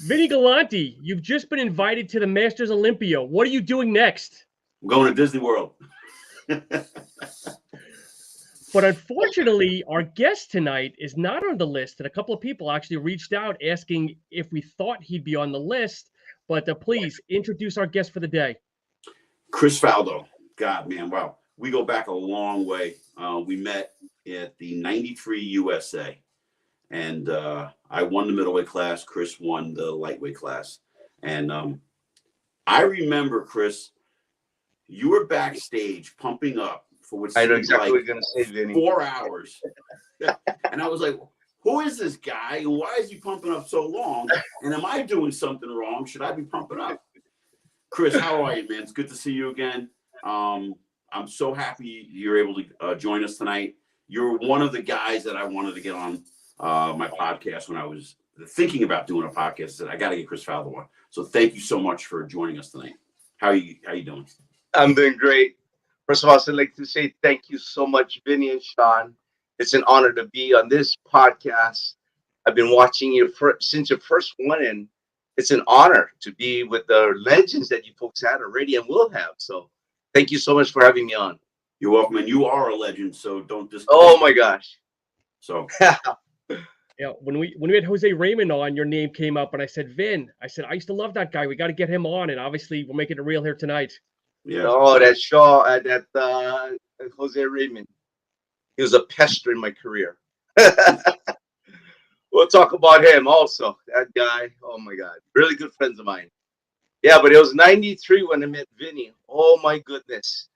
Vinnie Galanti, you've just been invited to the Masters Olympia. What are you doing next? I'm going to Disney World. But unfortunately, our guest tonight is not on the list. And a couple of people actually reached out asking if we thought he'd be on the list. But please introduce our guest for the day. Chris Faldo. God, man, wow. We go back a long way. We met at the 93 USA. And I won the middleweight class. Chris won the lightweight class. And I remember, Chris, you were backstage pumping up for what I know seemed exactly like what you're going to say, Vinny. 4 hours. And I was like, who is this guy? And why is he pumping up so long? And am I doing something wrong? Should I be pumping up? Chris, how are you, man? It's good to see you again. I'm so happy you're able to join us tonight. You're one of the guys that I wanted to get on my podcast when I was thinking about doing a podcast. I said, I got to get Chris Faldo on. So thank you so much for joining us tonight. How you doing? I'm doing great. First of all, I'd like to say thank you so much, Vinny and Sean. It's an honor to be on this podcast. I've been watching you since your first one, and it's an honor to be with the legends that you folks had already and will have. So thank you so much for having me on. You're welcome, and you are a legend, so don't just. Oh my gosh. So Yeah, when we had Jose Raymond on, your name came up, and I said, Vin, I used to love that guy. We got to get him on, and obviously we're making it real here tonight. yeah. Oh, that Shaw, that Jose Raymond. He was a pester in my career. We'll talk about him also. That guy, oh my God, really good friends of mine. Yeah, but it was 93 when I met Vinny. Oh my goodness.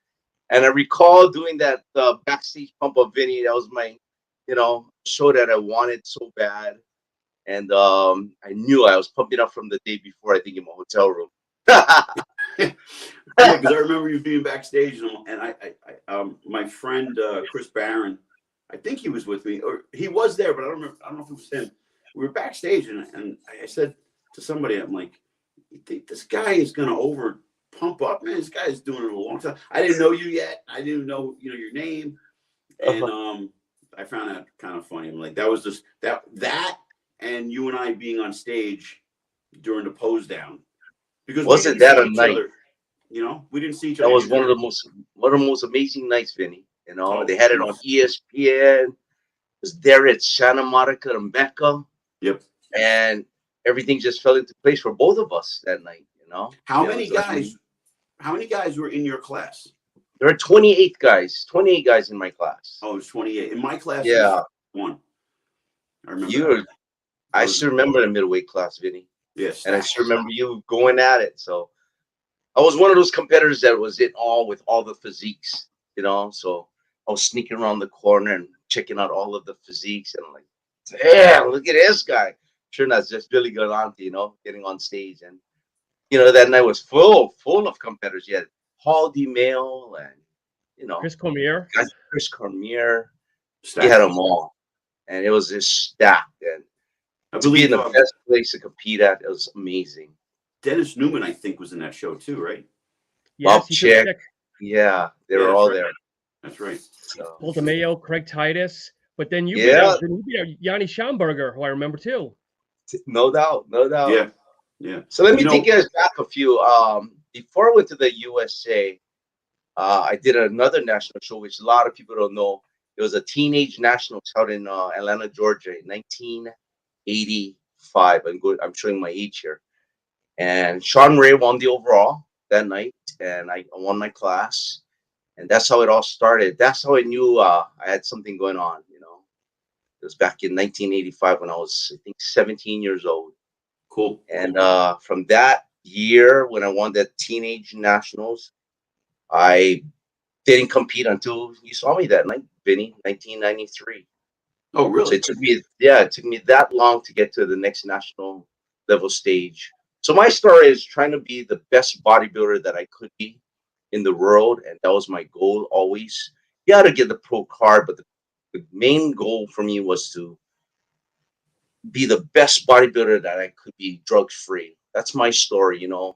And I recall doing that backstage pump of Vinny. That was my, show that I wanted so bad. And I knew I was pumping up from the day before, I think, in my hotel room. Because I remember you being backstage, and I my friend Chris Barron, I think he was with me, or he was there, but I don't remember. I don't know if it was him. We were backstage, and I said to somebody, I'm like, you think this guy is going to over pump up, man? This guy is doing it a long time. I didn't know you yet. I didn't know your name, and I found that kind of funny. I'm like, that was just that, and you and I being on stage during the pose down. Because wasn't that a night? Other, we didn't see each other. That was one of the most amazing nights, Vinny. They had it on ESPN. It was there at Santa Monica and Mecca. Yep. And everything just fell into place for both of us that night. How many guys? How many guys were in your class? There are 28 guys. 28 guys in my class. Oh, it was 28 in my class. Yeah. One. I remember. I still remember the middleweight class, Vinny. Yes. And I still remember you going at it. So I was one of those competitors that was in all with all the physiques, So I was sneaking around the corner and checking out all of the physiques. And I'm like, damn, look at this guy. Sure enough, just Billy Galanti, getting on stage. And, that night was full of competitors. You had Paul DeMail and, Chris Cormier. Chris Cormier. You had them all. And it was just stacked. And to be in the best place to compete at, it was amazing. Dennis Newman, I think, was in that show too, right? Yes, Bob Chick. Yeah, they were all there. That's right. So. Paul DeMayo, Craig Titus. But then you beat Yanni Schaumburger, who I remember too. No doubt. Yeah. So let me take you guys back a few. Before I went to the USA, I did another national show, which a lot of people don't know. It was a teenage nationals held in Atlanta, Georgia, in 1985. I'm showing my age here. And Sean Ray won the overall that night, and I won my class. And that's how it all started. That's how I knew I had something going on, It was back in 1985 when I was, I think, 17 years old. Cool. And from that year, when I won the teenage nationals, I didn't compete until you saw me that night, Vinny, 1993. Oh, really? So it took me that long to get to the next national level stage. So my story is trying to be the best bodybuilder that I could be in the world, and that was my goal always. You got to get the pro card, but the main goal for me was to be the best bodybuilder that I could be, drugs free. That's my story, I'm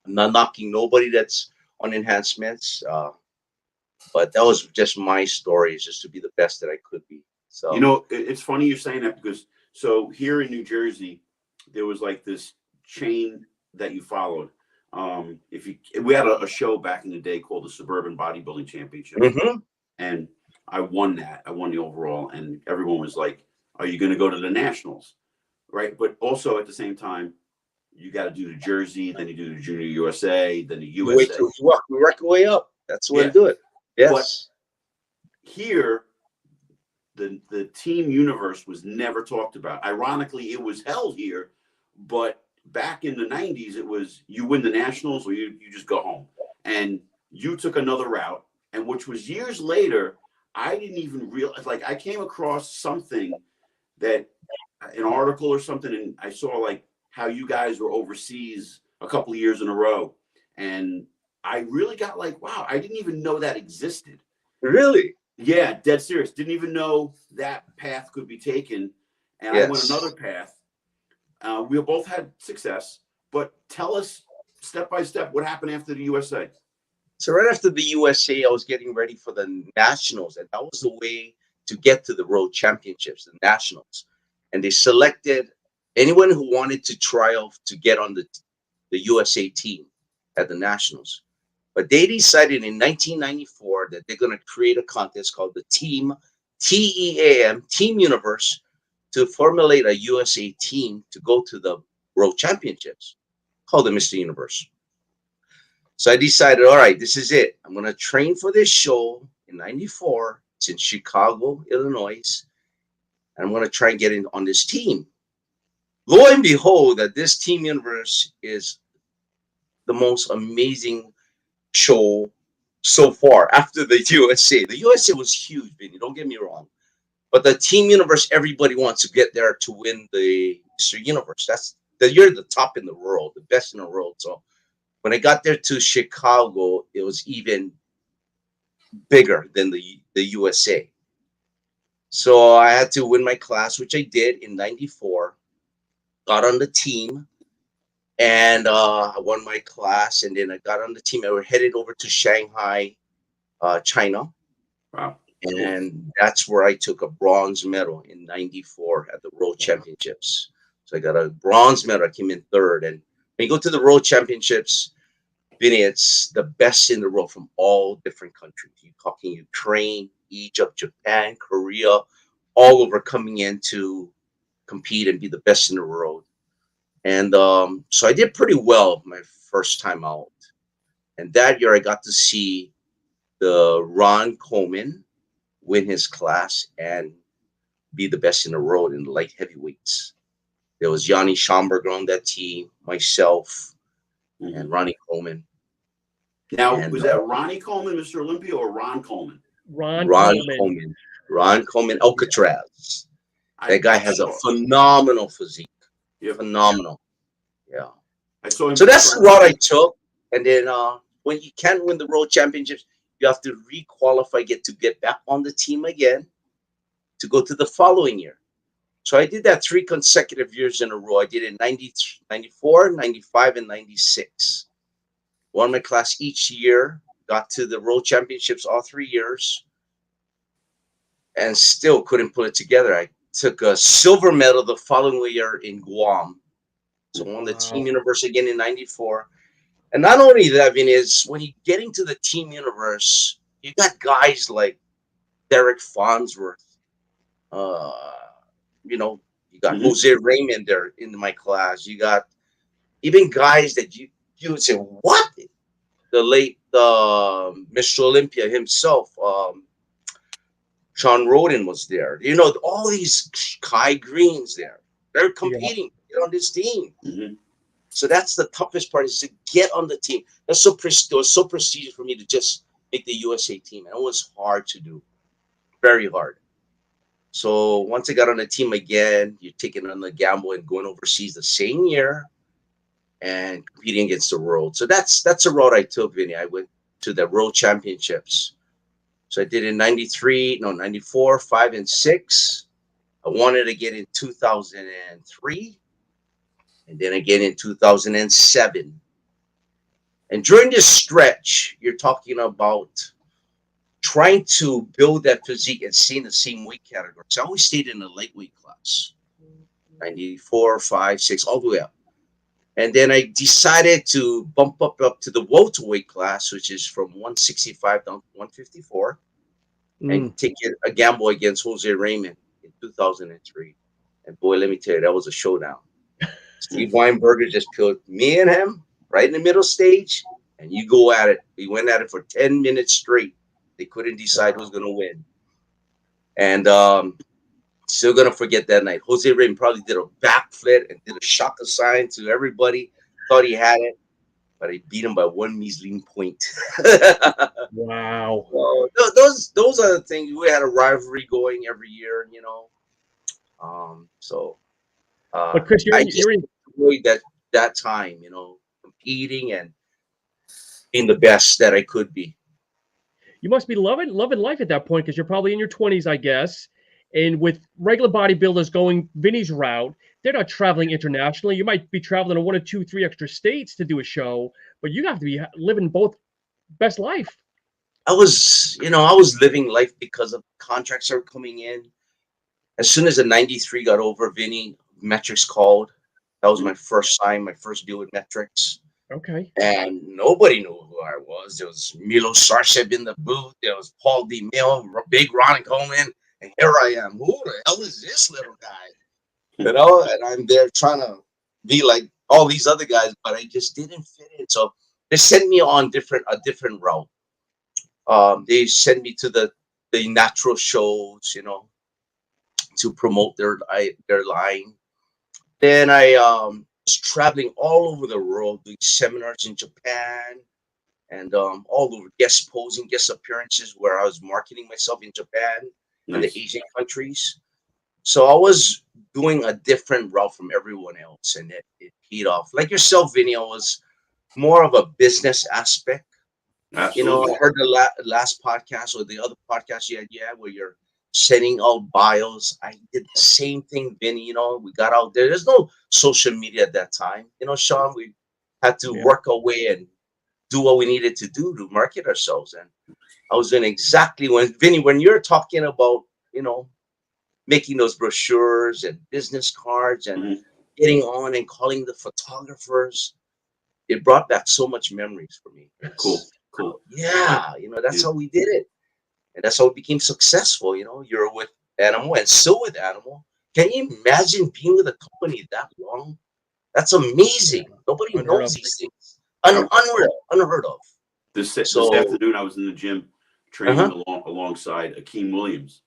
not knocking nobody that's on enhancements, but that was just my story, is just to be the best that I could be. So it's funny you're saying that, because so here in New Jersey, there was like this chain that you followed. We had a show back in the day called the Suburban Bodybuilding Championship, and I won that. I won the overall, and everyone was like, "Are you going to go to the nationals?" Right, but also at the same time, you got to do the Jersey, then you do the Junior USA, then the USA. We work our way up. That's the way to do it. Yes. But here, the team universe was never talked about. Ironically, it was held here, but back in the 90s, it was you win the nationals or you just go home. And you took another route, and which was years later, I didn't even realize. Like, I came across something that an article or something, and I saw like how you guys were overseas a couple of years in a row, and I really got like, wow, I didn't even know that existed. Really? Yeah, dead serious. Didn't even know that path could be taken, and I went another path. We both had success, but tell us step by step what happened after the USA. So right after the USA, I was getting ready for the nationals, and that was the way to get to the World Championships, the nationals. And they selected anyone who wanted to try out to get on the USA team at the nationals. But they decided in 1994 that they're going to create a contest called the Team Universe to formulate a USA team to go to the World Championships, called the Mr. Universe. So I decided, all right, this is it. I'm going to train for this show in 94. It's in Chicago, Illinois. And I'm going to try and get in on this team. Lo and behold, that this Team Universe is the most amazing show so far after the USA. The USA was huge, Vinny, don't get me wrong. But the Team Universe, everybody wants to get there to win the Mr. Universe. You're the top in the world, the best in the world. So when I got there to Chicago, it was even bigger than the USA. So I had to win my class, which I did in 94. Got on the team, and I won my class. And then I got on the team, and we're headed over to Shanghai, China. Wow. And that's where I took a bronze medal in 94 at the World Championships. So I got a bronze medal. I came in third. And when you go to the World Championships, Vinny, it's the best in the world from all different countries. You're talking Ukraine, Egypt, Japan, Korea, all over coming in to compete and be the best in the world. And so I did pretty well my first time out. And that year I got to see the Ron Coleman win his class and be the best in the world in the light heavyweights. There was Yanni Schomburger on that team, myself, and Ronnie Coleman. Now, was that Ronnie Coleman, Mr. Olympia, or Ron Coleman? Ron Coleman. Ron Coleman, Alcatraz. That guy has a phenomenal physique. Yep. Phenomenal. Yeah. I saw him. So that's the route I took. And then when you can't win the World Championships, you have to re-qualify, get back on the team again to go to the following year. So I did that 3 consecutive years in a row. I did it in 94, 95, and 96. Won my class each year, got to the World Championships all 3 years, and still couldn't put it together. I took a silver medal the following year in Guam. So won the Team Universe again in 94. And not only that, Vin, is when you get into the Team Universe, you got guys like Derek Farnsworth. You got Jose Raymond there in my class. You got even guys that you would say, what? The late Mr. Olympia himself, Sean Roden was there. All these Kai Greens there. They're competing on this team. So that's the toughest part, is to get on the team. That's so prestigious for me to just make the USA team. And it was hard to do. Very hard. So once I got on the team again, you're taking on the gamble and going overseas the same year and competing against the world. So that's a road I took, Vinny. I went to the World Championships. So I did in 94, 5, and 6. I wanted to get in 2003. And then again in 2007. And during this stretch, you're talking about trying to build that physique and stay in the same weight category. So I always stayed in the lightweight class. 94, 5, 6, all the way up. And then I decided to bump up to the welterweight class, which is from 165 down to 154, and take a gamble against Jose Raymond in 2003. And boy, let me tell you, that was a showdown. Steve Weinberger just put me and him right in the middle stage, and you go at it. We went at it for 10 minutes straight. They couldn't decide who's going to win. And still going to forget that night. Jose Raymond probably did a backflip and did a shaka sign to everybody. Thought he had it, but I beat him by one measly point. Wow. So those are the things. We had a rivalry going every year, you know. But Chris, you're in enjoyed that time, you know, competing and being the best that I could be. You must be loving life at that point, because you're probably in your 20s, I guess. And with regular bodybuilders going Vinny's route, they're not traveling internationally. You might be traveling to 1 or 2, 3 extra states to do a show, but you have to be living both best life. I was living life because of contracts that were coming in. As soon as the 93 got over, Vinny, Metrics called. That was my first sign, my first deal with Metrics. Okay. And nobody knew who I was. There was Milo Sarcev in the booth. There was Paul DeMille, Big Ron Coleman. And here I am. Who the hell is this little guy? You know, and I'm there trying to be like all these other guys, but I just didn't fit in. So they sent me on a different route. They sent me to the natural shows, you know, to promote their line. Then I was traveling all over the world, doing seminars in Japan and all over, guest posing, guest appearances where I was marketing myself in Japan and the Asian countries. So I was doing a different route from everyone else, and it paid off. Like yourself, Vinny, I was more of a business aspect. Absolutely. You know, I heard the last podcast or the other podcast you had where you're sending out bios. I did the same thing, Vinny. You know, we got out there. There's no social media at that time. You know, Sean, we had to work our way and do what we needed to do to market ourselves. And I was doing exactly when you're talking about, you know, making those brochures and business cards and getting on and calling the photographers, it brought back so much memories for me. Cool. Yeah, you know, that's how we did it. And that's how we became successful. You know, you're with Animal and still with Animal. Can you imagine being with a company that long? That's amazing. Nobody knows these things. Unheard of. This afternoon, I was in the gym training alongside Akeem Williams.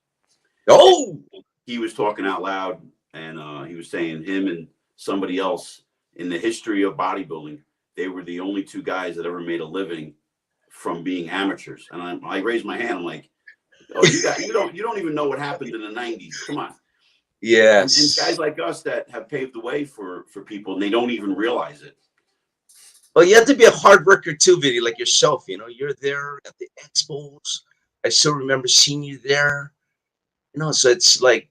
Oh, he was talking out loud, and he was saying him and somebody else in the history of bodybuilding, they were the only 2 guys that ever made a living from being amateurs. And I raised my hand. I'm like, oh, you don't even know what happened in the 90s. Come on. Yes. And guys like us that have paved the way for people, and they don't even realize it. Well, you have to be a hard worker too, Vinny, like yourself. You know, you're there at the expos. I still remember seeing you there. You know, so it's like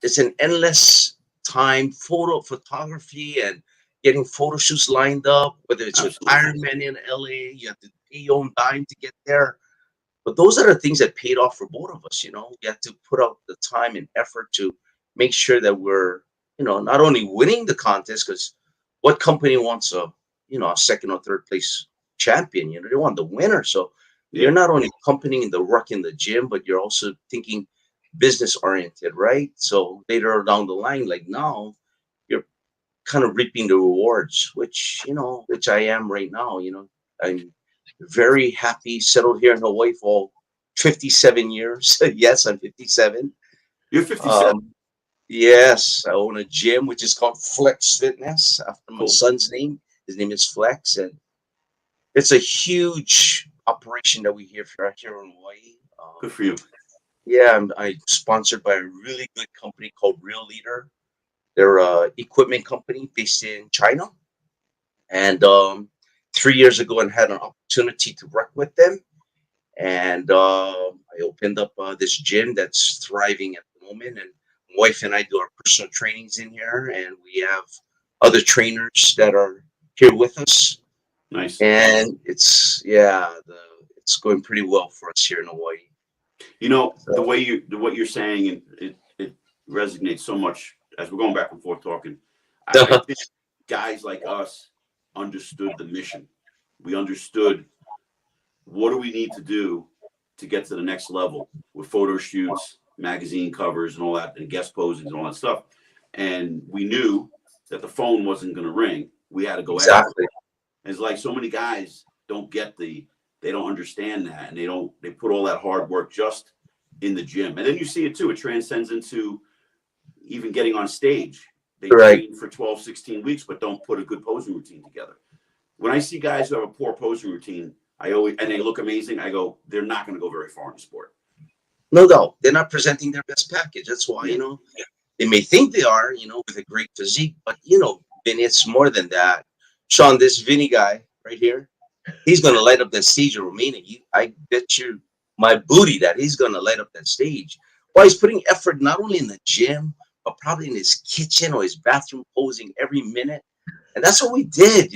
it's an endless time, photography and getting photo shoots lined up, whether it's with Iron Man in LA, you have to pay your own dime to get there. But those are the things that paid off for both of us, you know. You have to put out the time and effort to make sure that we're, you know, not only winning the contest, because what company wants a 2nd or 3rd place champion? You know, they want the winner. So you're not only accompanying the work in the gym, but you're also thinking business oriented, right? So later down the line, like now, you're kind of reaping the rewards, which I am right now. You know, I'm very happy, settled here in Hawaii for 57 years. Yes, I'm 57. You're 57. Yes, I own a gym which is called Flex Fitness after my son's name. His name is Flex, and it's a huge operation that we have here in Hawaii. Good for you. Yeah, I'm sponsored by a really good company called Real Leader. They're an equipment company based in China. And 3 years ago, I had an opportunity to work with them. And I opened up this gym that's thriving at the moment. And my wife and I do our personal trainings in here. And we have other trainers that are here with us. Nice. And it's going pretty well for us here in Hawaii. You know, what you're saying, it resonates so much. as we're going back and forth talking, I think guys like us understood the mission. We understood what do we need to do to get to the next level with photo shoots, magazine covers, and all that, and guest posings and all that stuff. And we knew that the phone wasn't going to ring. We had to go exactly. It's like so many guys don't get they don't understand that, and they put all that hard work just in the gym. And then you see it too. It transcends into even getting on stage. They train for 12, 16 weeks, but don't put a good posing routine together. When I see guys who have a poor posing routine, and they look amazing, I go, they're not going to go very far in the sport. No, they're not presenting their best package. That's why, they may think they are, with a great physique, but, Vinny, it's more than that. Sean, this Vinny guy right here, he's going to light up that stage in Romania. I bet you my booty that he's going to light up that stage. Well, he's putting effort not only in the gym, but probably in his kitchen or his bathroom, posing every minute. And that's what we did,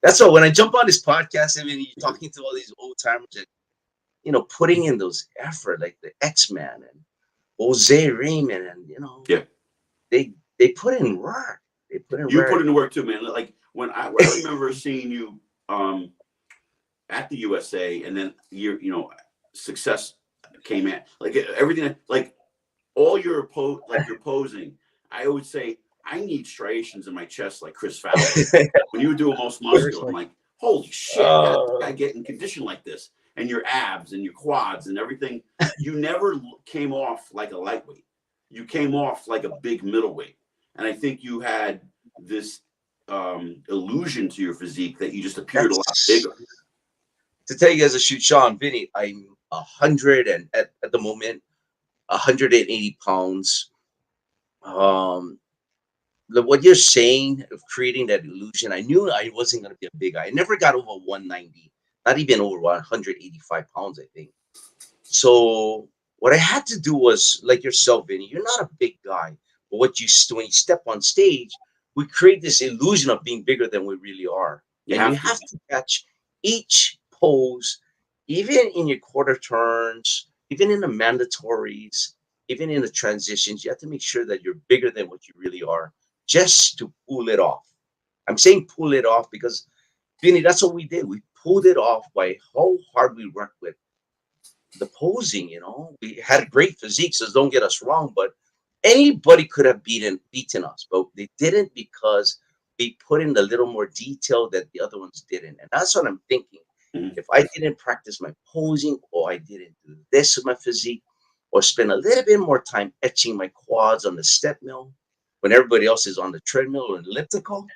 That's all. When I jump on this podcast, I mean, you're talking to all these old timers that, putting in those effort, like the X-Man and Jose Raymond, and they put in work. They put in work. Put in work too, man. Like when I remember seeing you at the USA, and then your success came in. Like everything, like all your your posing. I would say I need striations in my chest like Chris Faldo. When you would do a most muscular, I'm like, holy shit, how did I get in condition like this? And your abs and your quads and everything. You never came off like a lightweight. You came off like a big middleweight. And I think you had this illusion to your physique that you just appeared a lot bigger. To tell you guys a shoot, Sean, Vinny, I'm 100 and at the moment 180 pounds. What you're saying of creating that illusion, I knew I wasn't going to be a big guy. I never got over 190, not even over 185 pounds, I think. So what I had to do was, like yourself, Vinny, you're not a big guy, but when you step on stage, we create this illusion of being bigger than we really are. You have to catch each pose, even in your quarter turns, even in the mandatories, even in the transitions. You have to make sure that you're bigger than what you really are, just to pull it off. I'm saying pull it off because, Vinny, that's what we did. We pulled it off by how hard we worked with the posing. We had a great physique, so don't get us wrong, but anybody could have beaten us, but they didn't because we put in a little more detail that the other ones didn't. And that's what I'm thinking. If I didn't practice my posing, or I didn't do this with my physique, or spend a little bit more time etching my quads on the step mill when everybody else is on the treadmill or elliptical,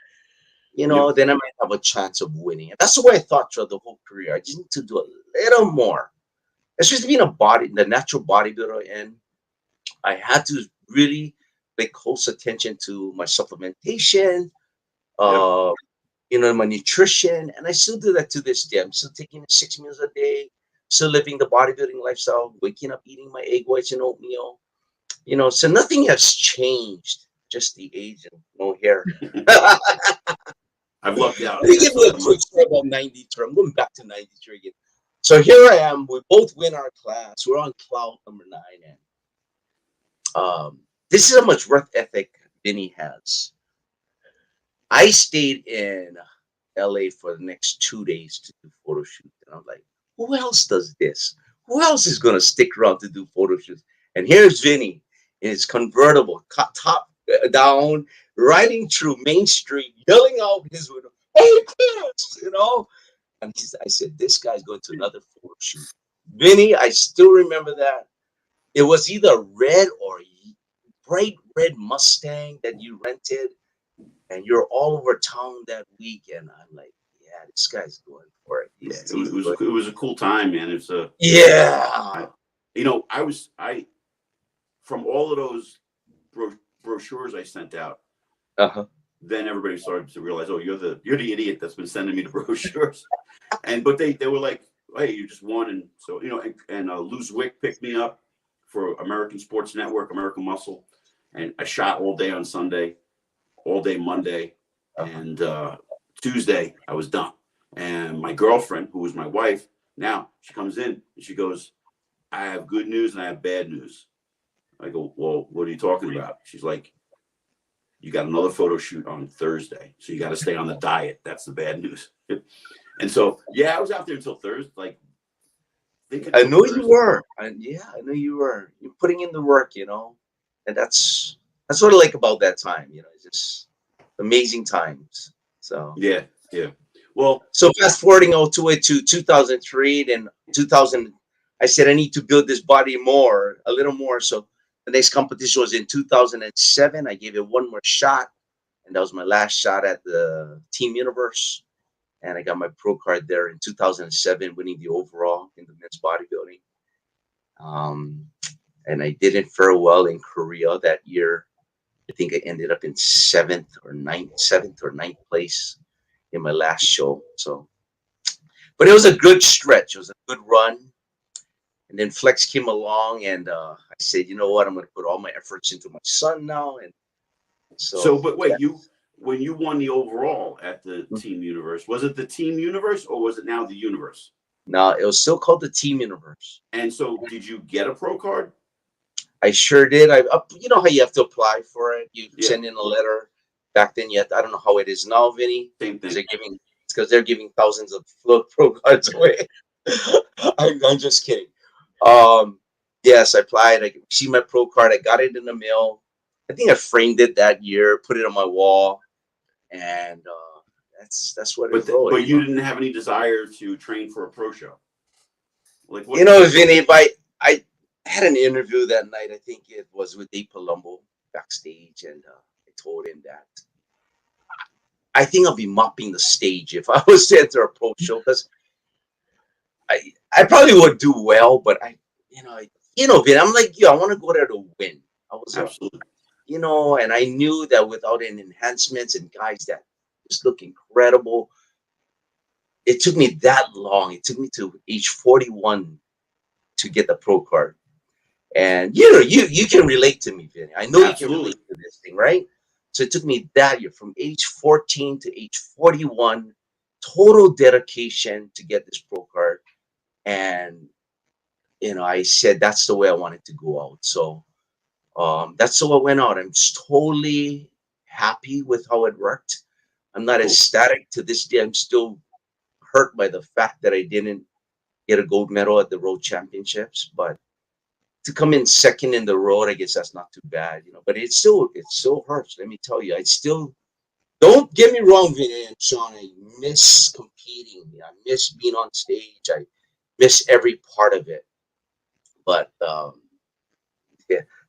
then I might have a chance of winning. And that's the way I thought throughout the whole career. I just need to do a little more. It's just being the natural bodybuilder, and I had to really pay close attention to my supplementation, my nutrition, and I still do that to this day. I'm still taking 6 meals a day, still living the bodybuilding lifestyle, waking up eating my egg whites and oatmeal. So nothing has changed, just the age and no hair. I've lucked out. Let me give you a quick story about 93. I'm going back to 93 again. So here I am. We both win our class. We're on cloud number 9, and this is how much work ethic Vinny has. I stayed in LA for the next 2 days to do photo shoots, and I'm like, who else does this? Who else is going to stick around to do photo shoots? And here's Vinny in his convertible, top down, riding through Main Street, yelling out his window, "Hey, Chris!" And I said, this guy's going to another photo shoot. Vinny, I still remember that. It was either red or bright red Mustang that you rented, and you're all over town that week. And I'm like, yeah, this guy's going for it. It was a cool time, man. It's from all of those brochures I sent out. Then everybody started to realize, oh, you're the idiot that's been sending me the brochures. But they were like, hey, you just won. And so, and Lou Zwick picked me up for American Sports Network, American Muscle. And I shot all day on Sunday, all day Monday. And Tuesday, I was done. And my girlfriend, who was my wife, now she comes in and she goes, I have good news and I have bad news. I go, well, what are you talking about? She's like, you got another photo shoot on Thursday, so you got to stay on the diet. That's the bad news. And so, yeah, I was out there until Thursday. Like, I know you were. I know you were. You're putting in the work, you know, and that's what I like about that time. You know, it's just amazing times. So yeah. Well, so fast forwarding all to it to 2003, then 2000. I said I need to build this body a little more. So the next competition was in 2007. I gave it one more shot, and that was my last shot at the Team Universe. And I got my pro card there in 2007, winning the overall in the men's bodybuilding. And I didn't fare well in Korea that year. I think I ended up in seventh or ninth place in my last show. So, but it was a good stretch. It was a good run. And then Flex came along, and I said, you know what? I'm going to put all my efforts into my son now. And so but wait, when you won the overall at the Team Universe, was it the Team Universe or was it now the Universe? No, it was still called the Team Universe. And so, did you get a pro card? I sure did. You know how you have to apply for it. You send in a letter. Back then, I don't know how it is now, Vinny. Same thing. Because they're giving thousands of pro cards away. I'm just kidding. Yes, I applied. I received my pro card. I got it in the mail. I think I framed it that year, put it on my wall, and that's what it was. But you didn't have any desire to train for a pro show, like what? You know, Vinny, I had an interview that night. I think it was with Dave Palumbo backstage, and I told him that I think I'll be mopping the stage if I was to enter a pro show, because I probably would do well, but Vin, I'm like you. I want to go there to win. I was absolutely. And I knew that without any enhancements and guys that just look incredible, it took me that long. It took me to age 41 to get the pro card. And you can relate to me, Vinny. I know you can relate to this thing, right? So it took me that year, from age 14 to age 41, total dedication to get this pro card. And I said that's the way I wanted to go out. So that's how I went out. I'm totally happy with how it worked. I'm not ecstatic to this day. I'm still hurt by the fact that I didn't get a gold medal at the World Championships, but to come in second in the road, I guess that's not too bad, But it still hurts. Let me tell you, don't get me wrong, Vinny and Sean. I miss competing. I miss being on stage. I miss every part of it. But the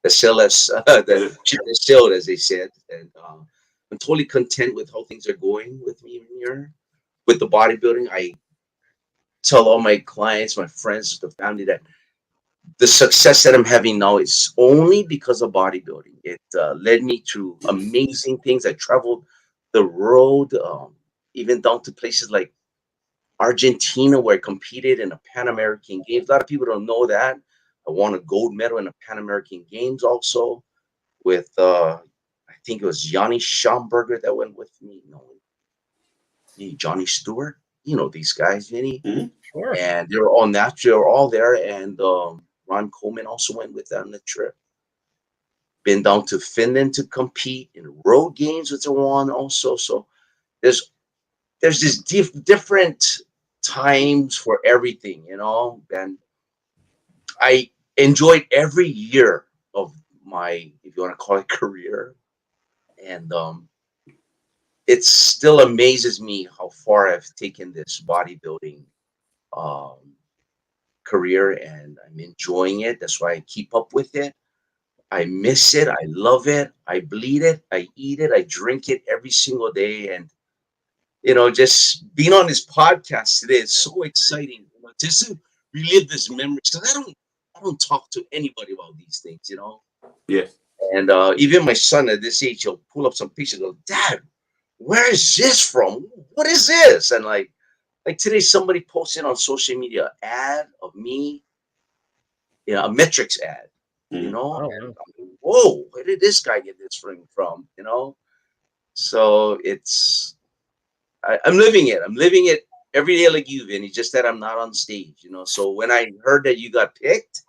ship is sailed, as they said, and I'm totally content with how things are going with me here with the bodybuilding. I tell all my clients, my friends, the family, that the success that I'm having now is only because of bodybuilding. It led me to amazing things. I traveled the world, even down to places like Argentina, where I competed in the Pan American Games. A lot of people don't know that. I won a gold medal in the Pan American Games also with, I think it was Johnny Schomburger that went with me. Johnny Stewart. These guys, Vinny. Mm-hmm. Sure. And they were all natural. They were all there. And Ron Coleman also went with them on the trip. Been down to Finland to compete in World Games with the one also. So there's this different times for everything, and I enjoyed every year of my, if you want to call it, career. And it still amazes me how far I've taken this bodybuilding career, and I'm enjoying it. That's why I keep up with it. I miss it. I love it. I bleed it. I eat it. I drink it every single day. And, just being on this podcast today is so exciting. Just to relive this memory. Because I don't talk to anybody about these things, Yeah. And even my son at this age, he'll pull up some pictures and go, Dad, where is this from? What is this? And like today, somebody posted on social media an ad of me, a metrics ad, Mm-hmm. Oh, and whoa, where did this guy get this from? So I'm living it. I'm living it every day like you, Vinny, just that I'm not on stage, So when I heard that you got picked,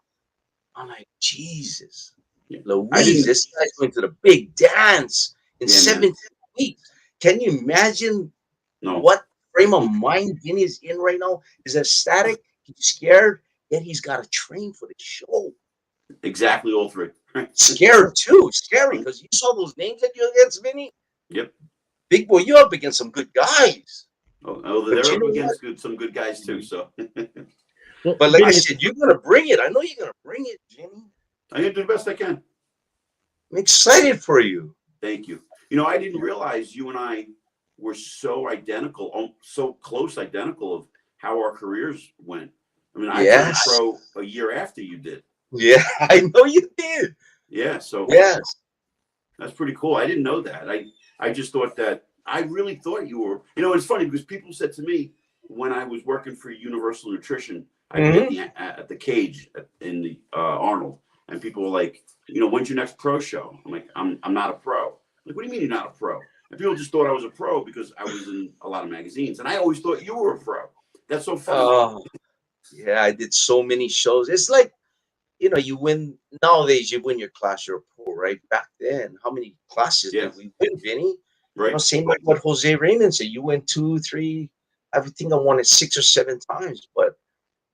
I'm like, Jesus, Yeah. Louise, this guy's going to the big dance in 17 weeks. Can you imagine what frame of mind Vinny is in right now? He's ecstatic, he's scared, yet he's got to train for the show. Exactly, all three. Scared too, scary, because you saw those names that you're against, Vinny. Yep. Big boy, you're up against some good guys. Oh, they're up against some good guys too. So, well, but like I said, you're gonna bring it. I know you're gonna bring it, Jimmy. I'm gonna do the best I can. I'm excited for you. Thank you. You know, I didn't realize you and I were so identical, so close identical of how our careers went. I mean, I turned pro a year after you did. Yeah, I know you did. Yeah, so yes, that's pretty cool. I didn't know that. I just thought that. I really thought you were. You know, it's funny because people said to me when I was working for Universal Nutrition, I at the cage in the Arnold, and people were like, you know, when's your next pro show? I'm like, I'm not a pro. I'm like, what do you mean you're not a pro? And people just thought I was a pro because I was in a lot of magazines, and I always thought you were a pro. That's so funny. Yeah, I did so many shows. It's like, you know, you win nowadays. You win your class, you're a pro, right? Back then, how many classes did we win, Vinny? Right. You know, same like what Jose Raymond said. You went 2, 3. I think I won it 6 or 7 times, but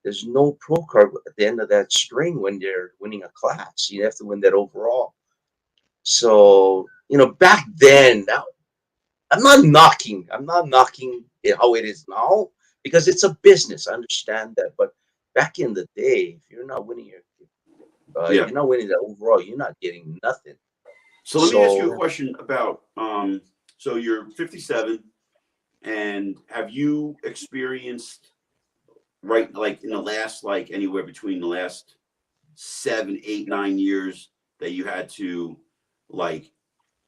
there's no pro card at the end of that string when they're winning a class. You have to win that overall. So, you know, back then, now, I'm not knocking it how it is now because it's a business. I understand that, but back in the day, if you're not winning you're not winning that overall, you're not getting nothing. So let me ask you a question about. So you're 57, and have you experienced like in the last anywhere between the last 7, 8, 9 years that you had to like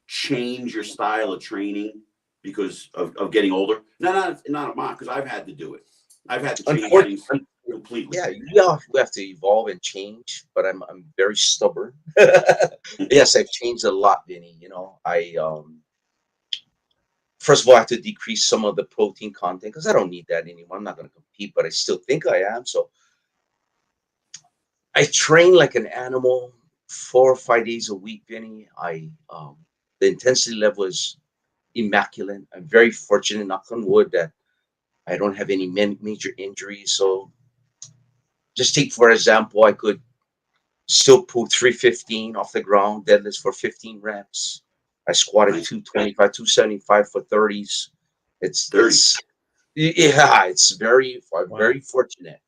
change your style of training because of getting older? Not a mock, because I've had to do it. I've had to change things completely. Yeah, we have to evolve and change, but I'm very stubborn. Yes, I've changed a lot, Vinny. You know, I first of all I have to decrease some of the protein content because I don't need that anymore. I'm not going to compete, but I still think I am. So I train like an animal 4 or 5 days a week, Vinny. The intensity level is immaculate. I'm very fortunate, knock on wood, that I don't have any major injuries. So just take, for example, I could still pull 315 off the ground, deadlifts for 15 reps. I squatted 225, 275 for 30s. It's very fortunate.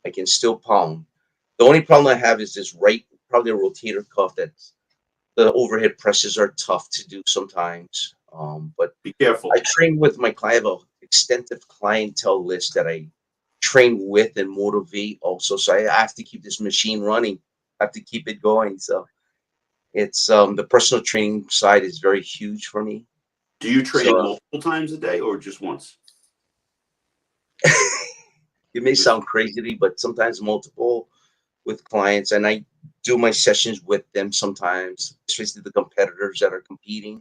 I can still pound. The only problem I have is this probably a rotator cuff that the overhead presses are tough to do sometimes. But be careful. I train with my client. I have an extensive clientele list that I train with and motivate also. So I have to keep this machine running. I have to keep it going. So it's the personal training side is very huge for me. Do you train multiple times a day or just once? It may sound crazy, but sometimes multiple with clients, and I do my sessions with them sometimes, especially the competitors that are competing,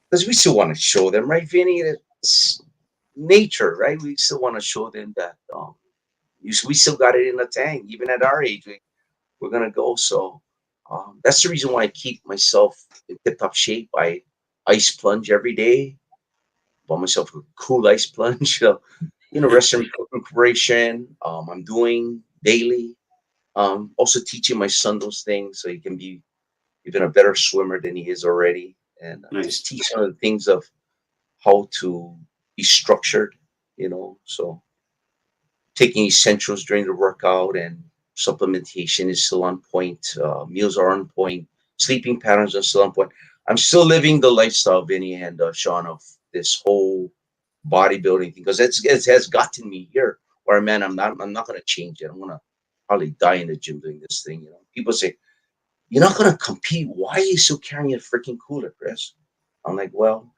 because we still want to show them, right, Vinny? It's nature, right? We still want to show them that we still got it in the tank, even at our age. We're gonna go. So that's the reason why I keep myself in tip-top shape. I ice plunge every day. Bought myself a cool ice plunge. So, you know, rest and recuperation. I'm doing daily. Also teaching my son those things so he can be even a better swimmer than he is already, and just teach some of the things of how to be structured. You know, so taking essentials during the workout and supplementation is still on point. Meals are on point. Sleeping patterns are still on point. I'm still living the lifestyle, Vinny and Sean, of this whole bodybuilding thing because it has gotten me here. Where man, I'm not going to change it. I'm gonna probably die in the gym doing this thing. You know, people say you're not going to compete. Why are you still carrying a freaking cooler, Chris? I'm like, well,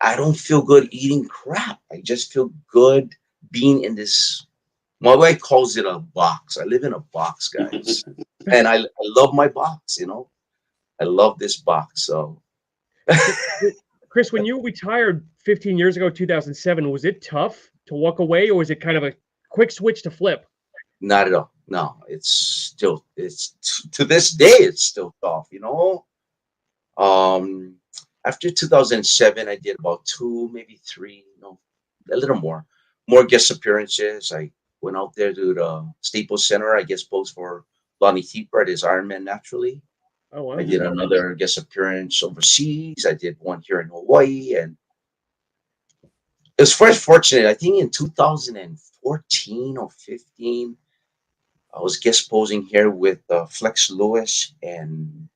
I don't feel good eating crap. I just feel good being in this. My wife calls it a box. I live in a box, guys. And I love my box, you know. I love this box. So Chris, when you retired 15 years ago, 2007, was it tough to walk away, or was it kind of a quick switch to flip? Not at all. No, it's it's to this day, it's still tough, you know. After 2007, I did about two, maybe three, no, a little more guest appearances. I went out there to the Staples Center, I guess, post for Lonnie Thiepert at his Ironman naturally. Oh, wow. I did another guest appearance overseas. I did one here in Hawaii, and it was first fortunate. I think in 2014 or 15, I was guest posing here with Flex Lewis and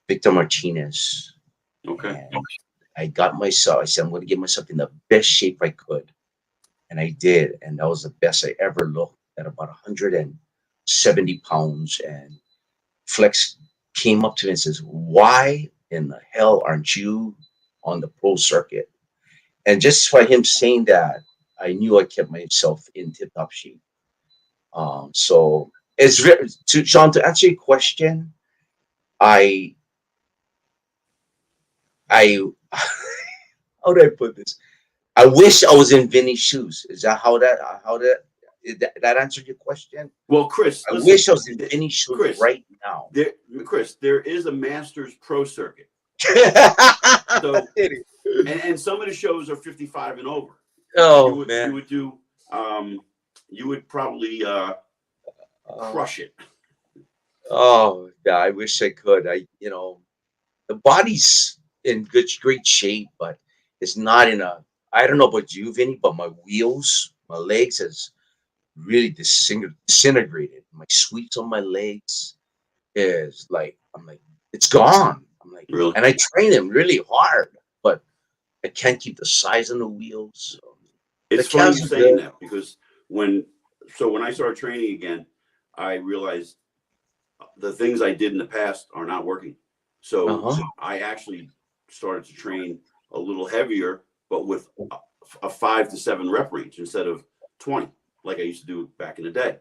Victor Martinez. Okay. And I got myself, I said, I'm going to get myself in the best shape I could. And I did. And that was the best I ever looked at about 170 pounds. And Flex came up to me and says, why in the hell aren't you on the pro circuit? And just by him saying that, I knew I kept myself in tip-top shape. So it's Sean, to answer your question, I how do I put this? I wish I was in Vinny's shoes. Is that that answered your question? Well, Chris, I wish I was in Vinny's shoes Chris, right now. Chris, there is a Masters Pro Circuit. So, and some of the shows are 55 and over. Oh, man. You would probably crush it. Oh, yeah, I wish I could. The body's in great shape, but it's not I don't know about you, Vinny, but my wheels, my legs has really disintegrated. My sweeps on my legs is it's gone. Really? And I train them really hard, but I can't keep the size on the wheels. It's funny you saying that, because when I started training again, I realized the things I did in the past are not working. So I actually started to train a little heavier, but with a 5 to 7 rep range instead of 20, like I used to do back in the day.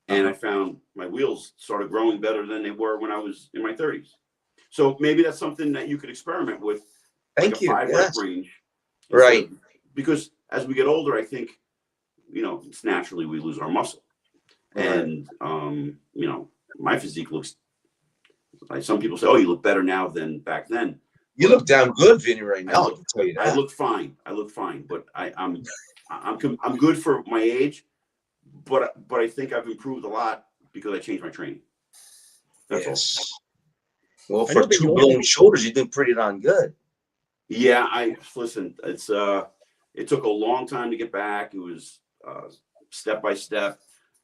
And I found my wheels started growing better than they were when I was in my 30s. So maybe that's something that you could experiment with. Thank you. 5 rep range. Right. Because as we get older, I think, it's naturally we lose our muscle. And, my physique looks like, some people say, oh, you look better now than back then. You look damn good, Vinny, right now. I can tell you that. I look fine, but I'm good for my age, but I think I've improved a lot because I changed my training. That's all. Well, for 2 blown shoulders, you did pretty darn good. Yeah, listen. It took a long time to get back. It was step by step.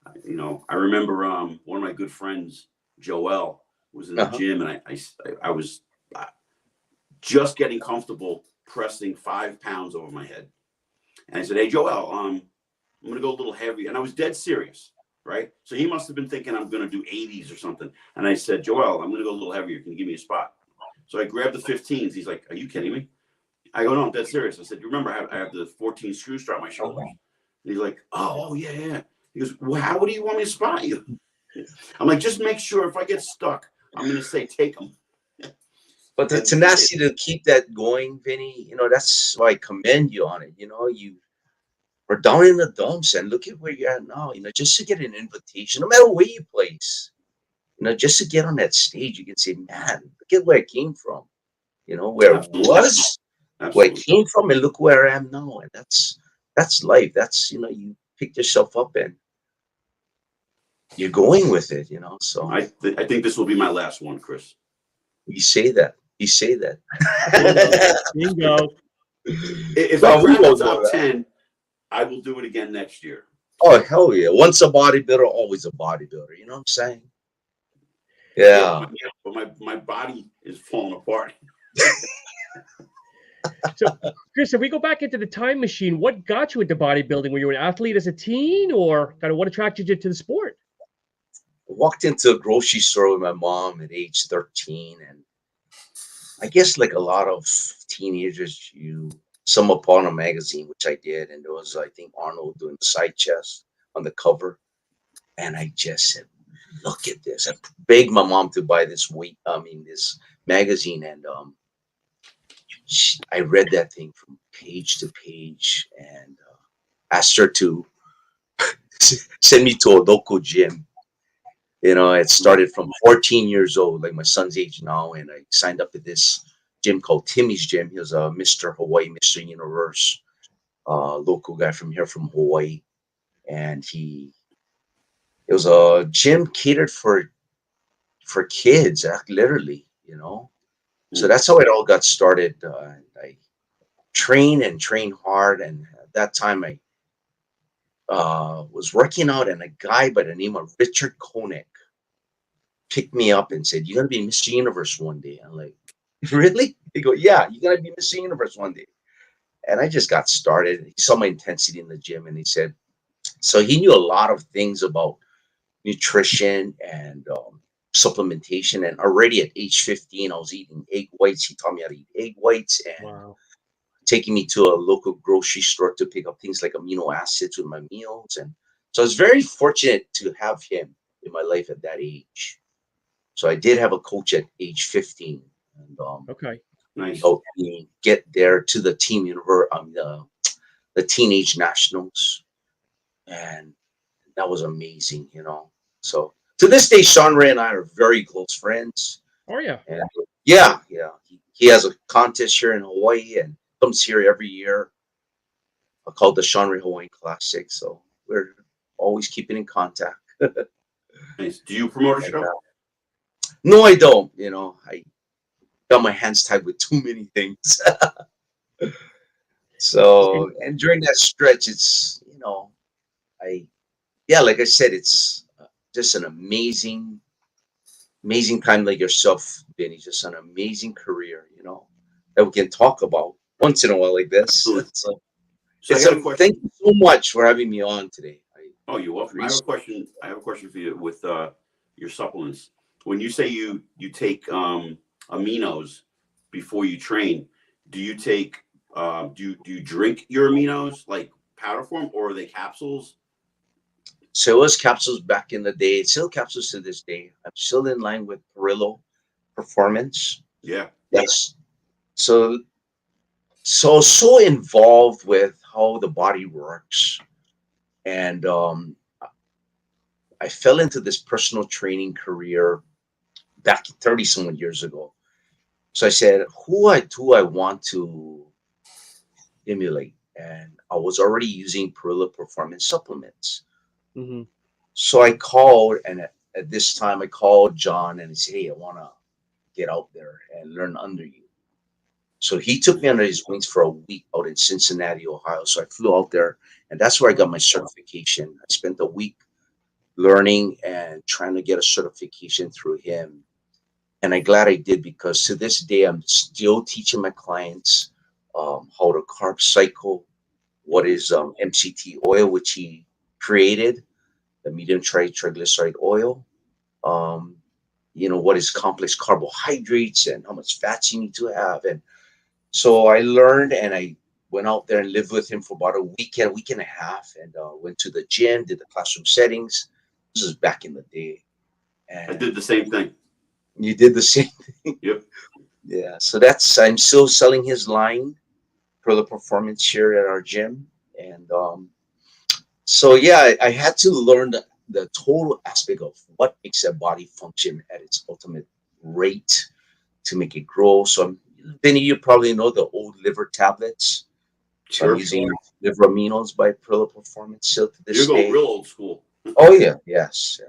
I remember one of my good friends, Joel, was in the gym, and I was just getting comfortable pressing 5 pounds over my head. And I said, hey, Joel, I'm going to go a little heavy. And I was dead serious, right? So he must have been thinking I'm going to do 80s or something. And I said, Joel, I'm going to go a little heavier. Can you give me a spot? So I grabbed the 15s. He's like, are you kidding me? I go, no, I'm dead serious. I said, you remember I have the 14 screw strap on my shoulders. And he's like, oh, yeah. He goes, well, how do you want me to spot you? I'm like, just make sure if I get stuck, I'm going to say, take them. But the tenacity to keep that going, Vinny, that's why I commend you on it. You were down in the dumps, and look at where you're at now. Just to get an invitation, no matter where you place, just to get on that stage, you can say, man, look at where I came from. Where I was, where I came from, and look where I am now. And that's life. That's, you pick yourself up and you're going with it, So I think this will be my last one, Chris. You say that. Bingo. If I crack the top 10, I will do it again next year. Oh, hell yeah. Once a bodybuilder, always a bodybuilder. You know what I'm saying? Yeah. But my body is falling apart. So, Chris, if we go back into the time machine, what got you into bodybuilding? Were you an athlete as a teen, or kind of what attracted you to the sport? I walked into a grocery store with my mom at age 13, and I guess like a lot of teenagers, you stumble upon a magazine, which I did, and there was, I think, Arnold doing the side chest on the cover, and I just said, "Look at this!" I begged my mom to buy this this magazine, and I read that thing from page to page, and asked her to send me to a local gym. You know, it started from 14 years old, like my son's age now, and I signed up at this gym called Timmy's Gym. He was a Mr. Hawaii, Mr. Universe, local guy from here from Hawaii, and it was a gym catered for kids, literally, you know. So that's how it all got started. I trained and trained hard, and at that time I was working out, and a guy by the name of Richard Koenig picked me up and said, "You're gonna be Mr. Universe one day." I'm like, "Really?" He go, "Yeah, you're gonna be Mr. Universe one day." And I just got started. He saw my intensity in the gym, and he said, so he knew a lot of things about nutrition and supplementation. And already at age 15, I was eating egg whites. He taught me how to eat egg whites and Wow. taking me to a local grocery store to pick up things like amino acids with my meals. And so I was very fortunate to have him in my life at that age. So I did have a coach at age 15, and Okay. he Nice. helped me get there to the the teenage nationals, and that was amazing, you know. So to this day, Sean Ray and I are very close friends, Oh yeah. and yeah, yeah, he has a contest here in Hawaii and comes here every year, called the Sean Ray Hawaiian Classic. So we're always keeping in contact. Nice. Do you promote a And, show? no, I don't. You know, I got my hands tied with too many things. So, and during that stretch, it's, you know, I, yeah, like I said, it's just an amazing, amazing time like yourself, Vinny. Just an amazing career, you know, that we can talk about once in a while like this. Absolutely. So, So I it's got a a, question. thank you so much for having me on today. I Oh, you're welcome. I have a appreciate question. I have a question for you with your supplements. When you say you take aminos before you train, do you take do you drink your aminos like powder form or are they capsules? So it was capsules back in the day. It's still capsules to this day. I'm still in line with Perillo Performance. Yeah. Yes. So so involved with how the body works, and I fell into this personal training career back 30 some years ago. So I said, do I want to emulate? And I was already using Perillo Performance supplements. Hmm. So I called, and at this time I called John and I said, "Hey, I want to get out there and learn under you." So he took me under his wings for a week out in Cincinnati, Ohio. So I flew out there, and that's where I got my certification. I spent a week learning and trying to get a certification through him. And I'm glad I did, because to this day, I'm still teaching my clients how to carb cycle, what is MCT oil, which he created, the medium triglyceride oil. Um, you know, what is complex carbohydrates and how much fats you need to have. And so I learned, and I went out there and lived with him for about a week and a half, and went to the gym, did the classroom settings. This is back in the day. I And did the same thing. you did the same. Yep. Yeah. So I'm still selling his line for the performance here at our gym. And so, yeah, I had to learn the total aspect of what makes a body function at its ultimate rate to make it grow. So, Vinny, you probably know the old liver tablets. So I'm Sure. using liver aminos by Pearl Performance still to You're this going day. real old school. Oh yeah, yes.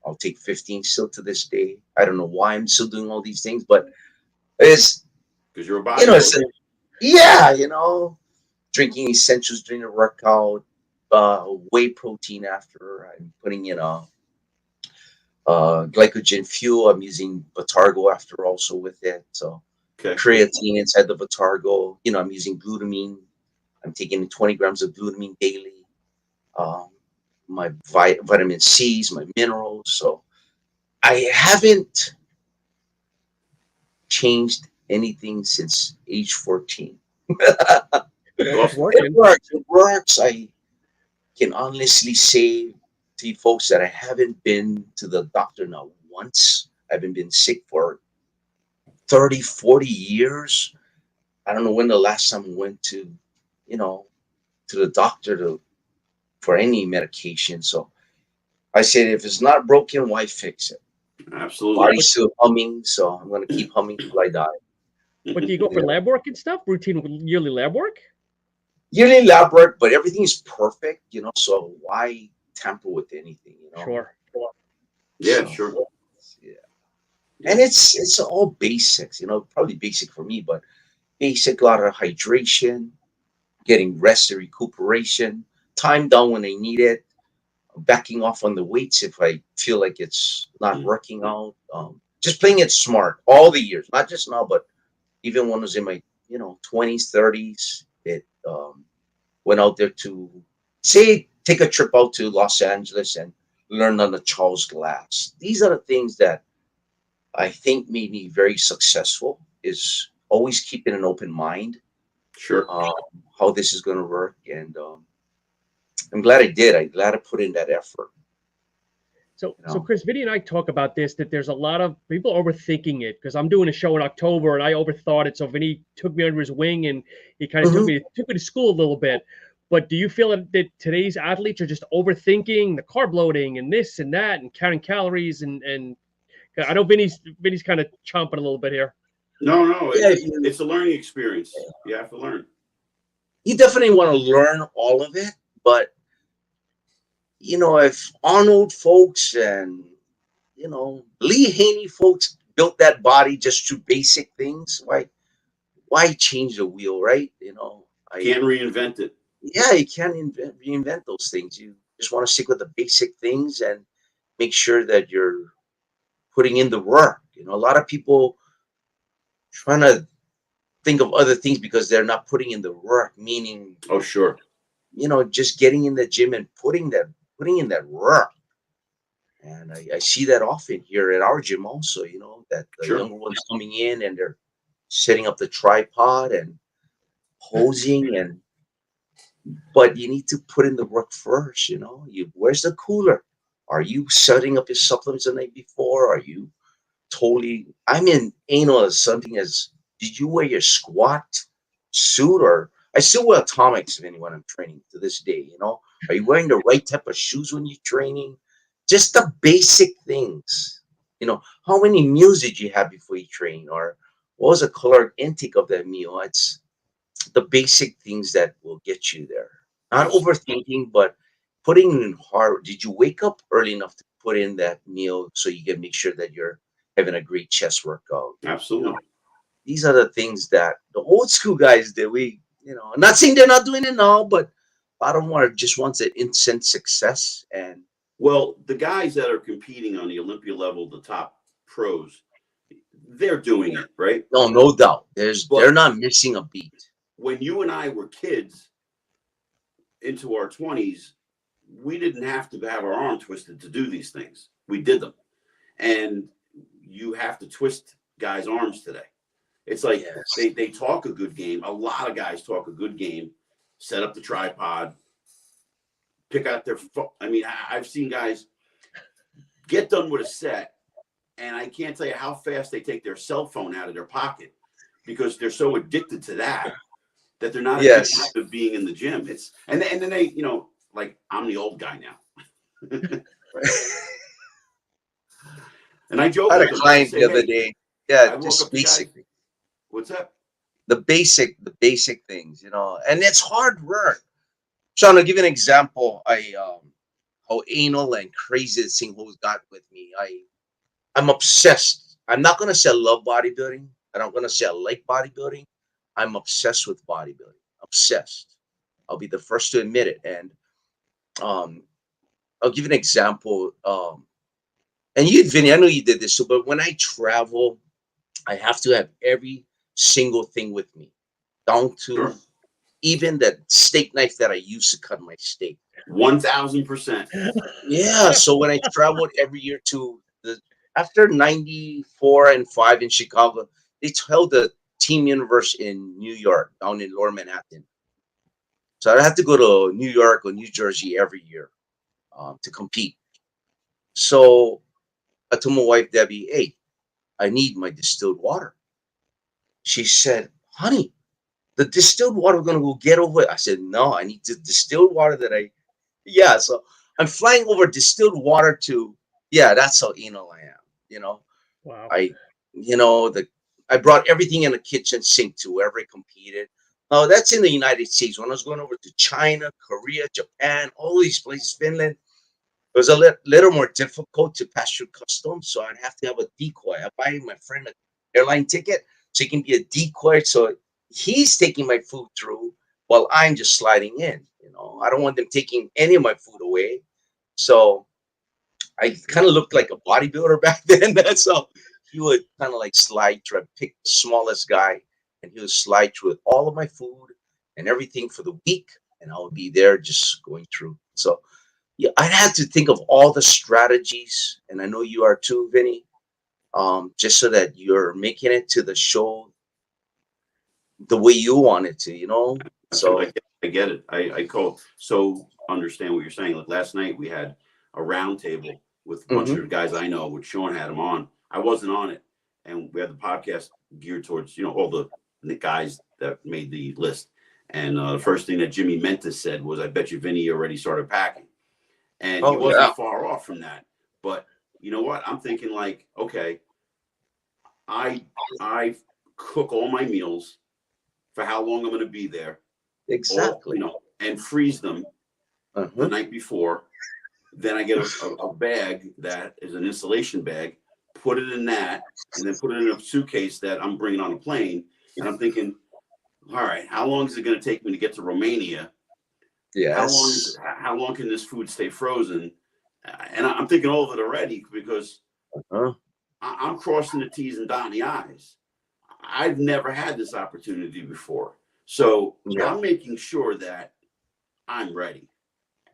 I'll take 15 still to this day. I don't know why I'm still doing all these things, but it's, Because you're a you know, it's, bodybuilder. yeah, you know, drinking essentials during the workout, whey protein after. I'm putting in a glycogen fuel. I'm using Vitargo after also with it. So Okay. creatine inside the Vitargo. You know, I'm using glutamine. I'm taking 20 grams of glutamine daily. Um, my vitamin C's, my minerals. So I haven't changed anything since age 14. Well, it's Awesome. It working. works. It works. I can honestly say to you folks that I haven't been to the doctor not once. I haven't been sick for 30, 40 years. I don't know when the last time I went to, you know, to the doctor for any medication. So I said, if it's not broken, why fix it? Absolutely. Body's still humming, so I'm gonna keep humming till I die. But do you go for lab work and stuff? Routine yearly lab work? Yearly lab work, but everything is perfect, you know. So why tamper with anything, you know? Sure. Yeah, So, sure. yeah. And it's all basics, you know. Probably basic for me, but basic, a lot of hydration, getting rest and recuperation, time down when I need it, backing off on the weights if I feel like it's not working out. Just playing it smart all the years, not just now, but even when I was in my 20s, 30s. It went out there to say take a trip out to Los Angeles and learn on the Charles Glass. These are the things that I think made me very successful. Is always keeping an open mind, Sure. how this is going to work, and I'm glad I did. I'm glad I put in that effort. So Chris, Vinny and I talk about this, that there's a lot of people overthinking it, because I'm doing a show in October and I overthought it. So Vinny took me under his wing and he kind of took me to school a little bit. But do you feel that today's athletes are just overthinking the carb loading and this and that and counting calories and I know Vinny's kind of chomping a little bit here. No, it's a learning experience. You have to learn. You definitely want to learn all of it, but if Arnold folks and Lee Haney folks built that body just through basic things, why change the wheel, right? Can't reinvent it. Yeah, you can't reinvent those things. You just want to stick with the basic things and make sure that you're putting in the work. A lot of people trying to think of other things because they're not putting in the work, meaning, oh, sure, just getting in the gym and putting in that work. And I see that often here at our gym also, that the younger ones coming in and they're setting up the tripod and posing, but you need to put in the work first. Where's the cooler? Are you setting up your supplements the night before? Are you I'm in anal as something as, did you wear your squat suit? Or I still wear atomics when I'm training to this day. Are you wearing the right type of shoes when you're training? Just the basic things. How many meals did you have before you train? Or what was the caloric intake of that meal? It's the basic things that will get you there. Not overthinking, but putting in hard. Did you wake up early enough to put in that meal so you can make sure that you're having a great chest workout? Absolutely. These are the things that the old school guys did. I'm not saying they're not doing it now, but a lot of them just wants an instant success. And well, the guys that are competing on the Olympia level, the top pros, they're doing it, right? No doubt. They're not missing a beat. When you and I were kids into our 20s, we didn't have to have our arm twisted to do these things. We did them. And you have to twist guys' arms today. It's like they talk a good game. A lot of guys talk a good game, set up the tripod, pick out their phone. I mean, I've seen guys get done with a set, and I can't tell you how fast they take their cell phone out of their pocket because they're so addicted to that they're not addicted to being in the gym. And then they, like, I'm the old guy now. And I joke. I had a client the other day. Yeah, just basic. What's that? The basic things, and it's hard work. Sean, I'll give you an example. How anal and crazy this thing who's got with me. I'm obsessed. I'm not gonna say I love bodybuilding. I'm not gonna say I like bodybuilding. I'm obsessed with bodybuilding. Obsessed. I'll be the first to admit it. And I'll give you an example. And you, Vinny, I know you did this too, but when I travel, I have to have every single thing with me, down to even that steak knife that I use to cut my steak. 1000%. Yeah. So when I traveled every year after 94 and 5 in Chicago, they held the Team Universe in New York, down in Lower Manhattan. So I have to go to New York or New Jersey every year to compete. So I told my wife, Debbie, hey, I need my distilled water. She said, honey, the distilled water, we're going to go get over it. I said, no, I need the distilled water So I'm flying over distilled water to, yeah, that's how anal I am. You know, Wow. I, you know, I brought everything in the kitchen sink to wherever I competed. Oh, that's in the United States. When I was going over to China, Korea, Japan, all these places, Finland, it was a little more difficult to pass through customs. So I'd have to have a decoy. I buy my friend an airline ticket so he can be a decoy. So he's taking my food through while I'm just sliding in. You know, I don't want them taking any of my food away. So I kind of looked like a bodybuilder back then. That's how he would kind of like slide through. I'd pick the smallest guy, and he would slide through with all of my food and everything for the week, and I would be there just going through. So yeah, I'd have to think of all the strategies, and I know you are too, Vinny. Just so that you're making it to the show the way you want it to, you know. So I get it. I so understand what you're saying. Like last night we had a round table with a bunch of guys I know, which Sean had him on. I wasn't on it, and we had the podcast geared towards all the guys that made the list. And the first thing that Jimmy Mentis said was, "I bet you Vinny already started packing," and he wasn't far off from that. But you know what? I'm thinking like, okay, I cook all my meals for how long I'm going to be there. exactly, and freeze them the night before. Then I get a bag that is an insulation bag, put it in that, and then put it in a suitcase that I'm bringing on a plane. And I'm thinking, all right, how long is it going to take me to get to Romania? yes, How long can this food stay frozen? And I'm thinking all of it already because I'm crossing the T's and dotting the I's. I've never had this opportunity before. So I'm making sure that I'm ready.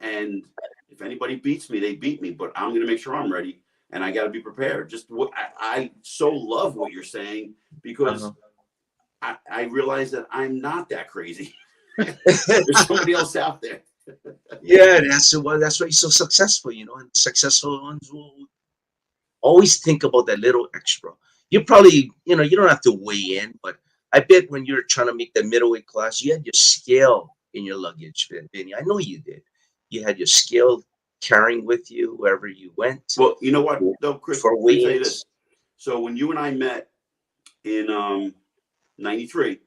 And if anybody beats me, they beat me, but I'm going to make sure I'm ready, and I got to be prepared. Just what I so love what you're saying, because I realize that I'm not that crazy. There's somebody else out there. yeah, that's why you're so successful, you know, and successful ones will always think about that little extra. You probably, you don't have to weigh in, but I bet when you're trying to make the middleweight class, you had your scale in your luggage, Vinny. I know you did. You had your scale carrying with you wherever you went. Well, you know what, though, Chris, for let me tell you weigh-ins. this. So when you and I met in 93,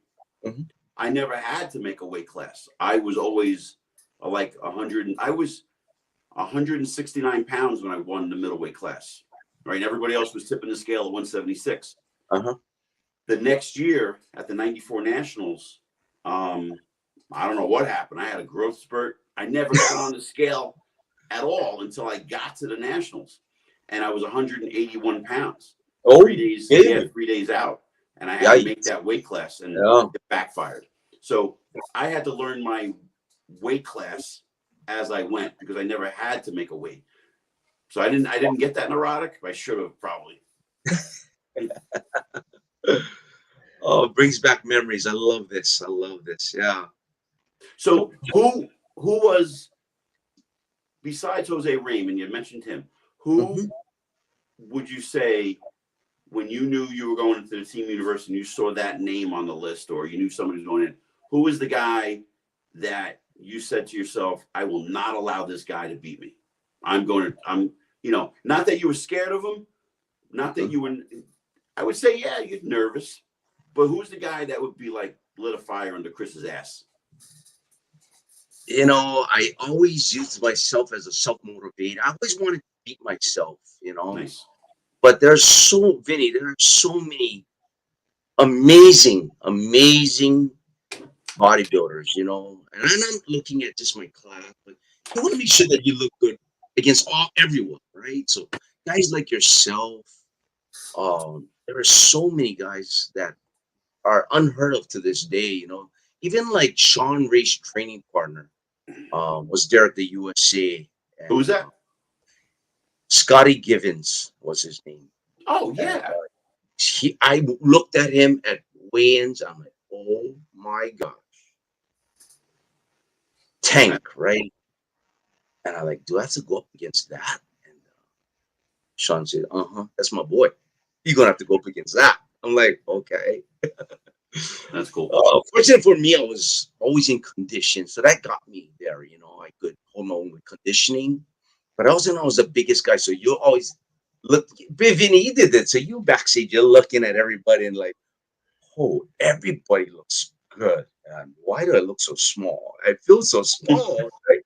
I never had to make a weight class. I was always like 100. I was 169 pounds when I won the middleweight class. Right, and everybody else was tipping the scale at 176. The next year at the 94 Nationals, I don't know what happened. I had a growth spurt. I never got on the scale at all until I got to the Nationals, and I was 181 pounds. 3 days, 3 days out, and I had to make that weight class, and it backfired. So I had to learn my weight class as I went because I never had to make a weight. So I didn't get that neurotic. I should have probably. Oh, it brings back memories. I love this. Yeah. So who was, besides Jose Raymond, you mentioned him, who would you say when you knew you were going into the Team Universe and you saw that name on the list, or you knew somebody was going in, who was the guy that you said to yourself, I will not allow this guy to beat me. Not that you were scared of him, not that you were, I would say, yeah, you're nervous, but who's the guy that would be like lit a fire under Chris's ass? I always used myself as a self-motivator. I always wanted to beat myself, Nice. But there are so many amazing bodybuilders, and I'm not looking at just my class, but you want to make sure that you look good against everyone, right? So guys like yourself, there are so many guys that are unheard of to this day, even like Sean Ray's training partner was there at the USA. And, Who's that? Scotty Givens was his name. Oh, yeah. I looked at him at weigh-ins. I'm like, oh my gosh. Tank, right? And I'm like, do I have to go up against that? And Sean said, that's my boy. You're going to have to go up against that. I'm like, okay. That's cool. Fortunately for me, I was always in condition. So that got me there, I could hold my own with conditioning. but I wasn't always the biggest guy. So you always look, Vinny, you did that. So you backstage, you're looking at everybody and like, oh, everybody looks good. And why do I look so small? I feel so small. Right?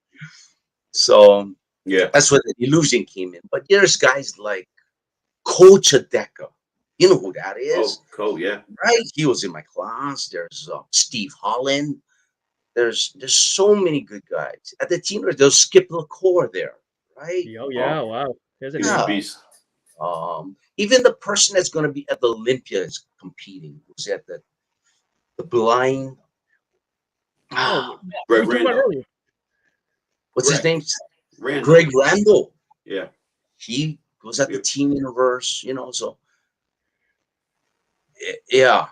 So Yeah. that's where the illusion came in. But there's guys like Coach Adeka. You know who that is? Oh, cool. Yeah. Right? He was in my class. There's Steve Holland. There's so many good guys. At the team, there's Skip LaCour there, right? Oh yeah, wow. There's a He's name. a beast. Even the person that's going to be at the Olympia is competing. Who's at the blind? Oh, Greg we talked about Randall. earlier. What's his name? Randall. Greg Randall. Yeah. He was at the Team Universe, you know. So yeah.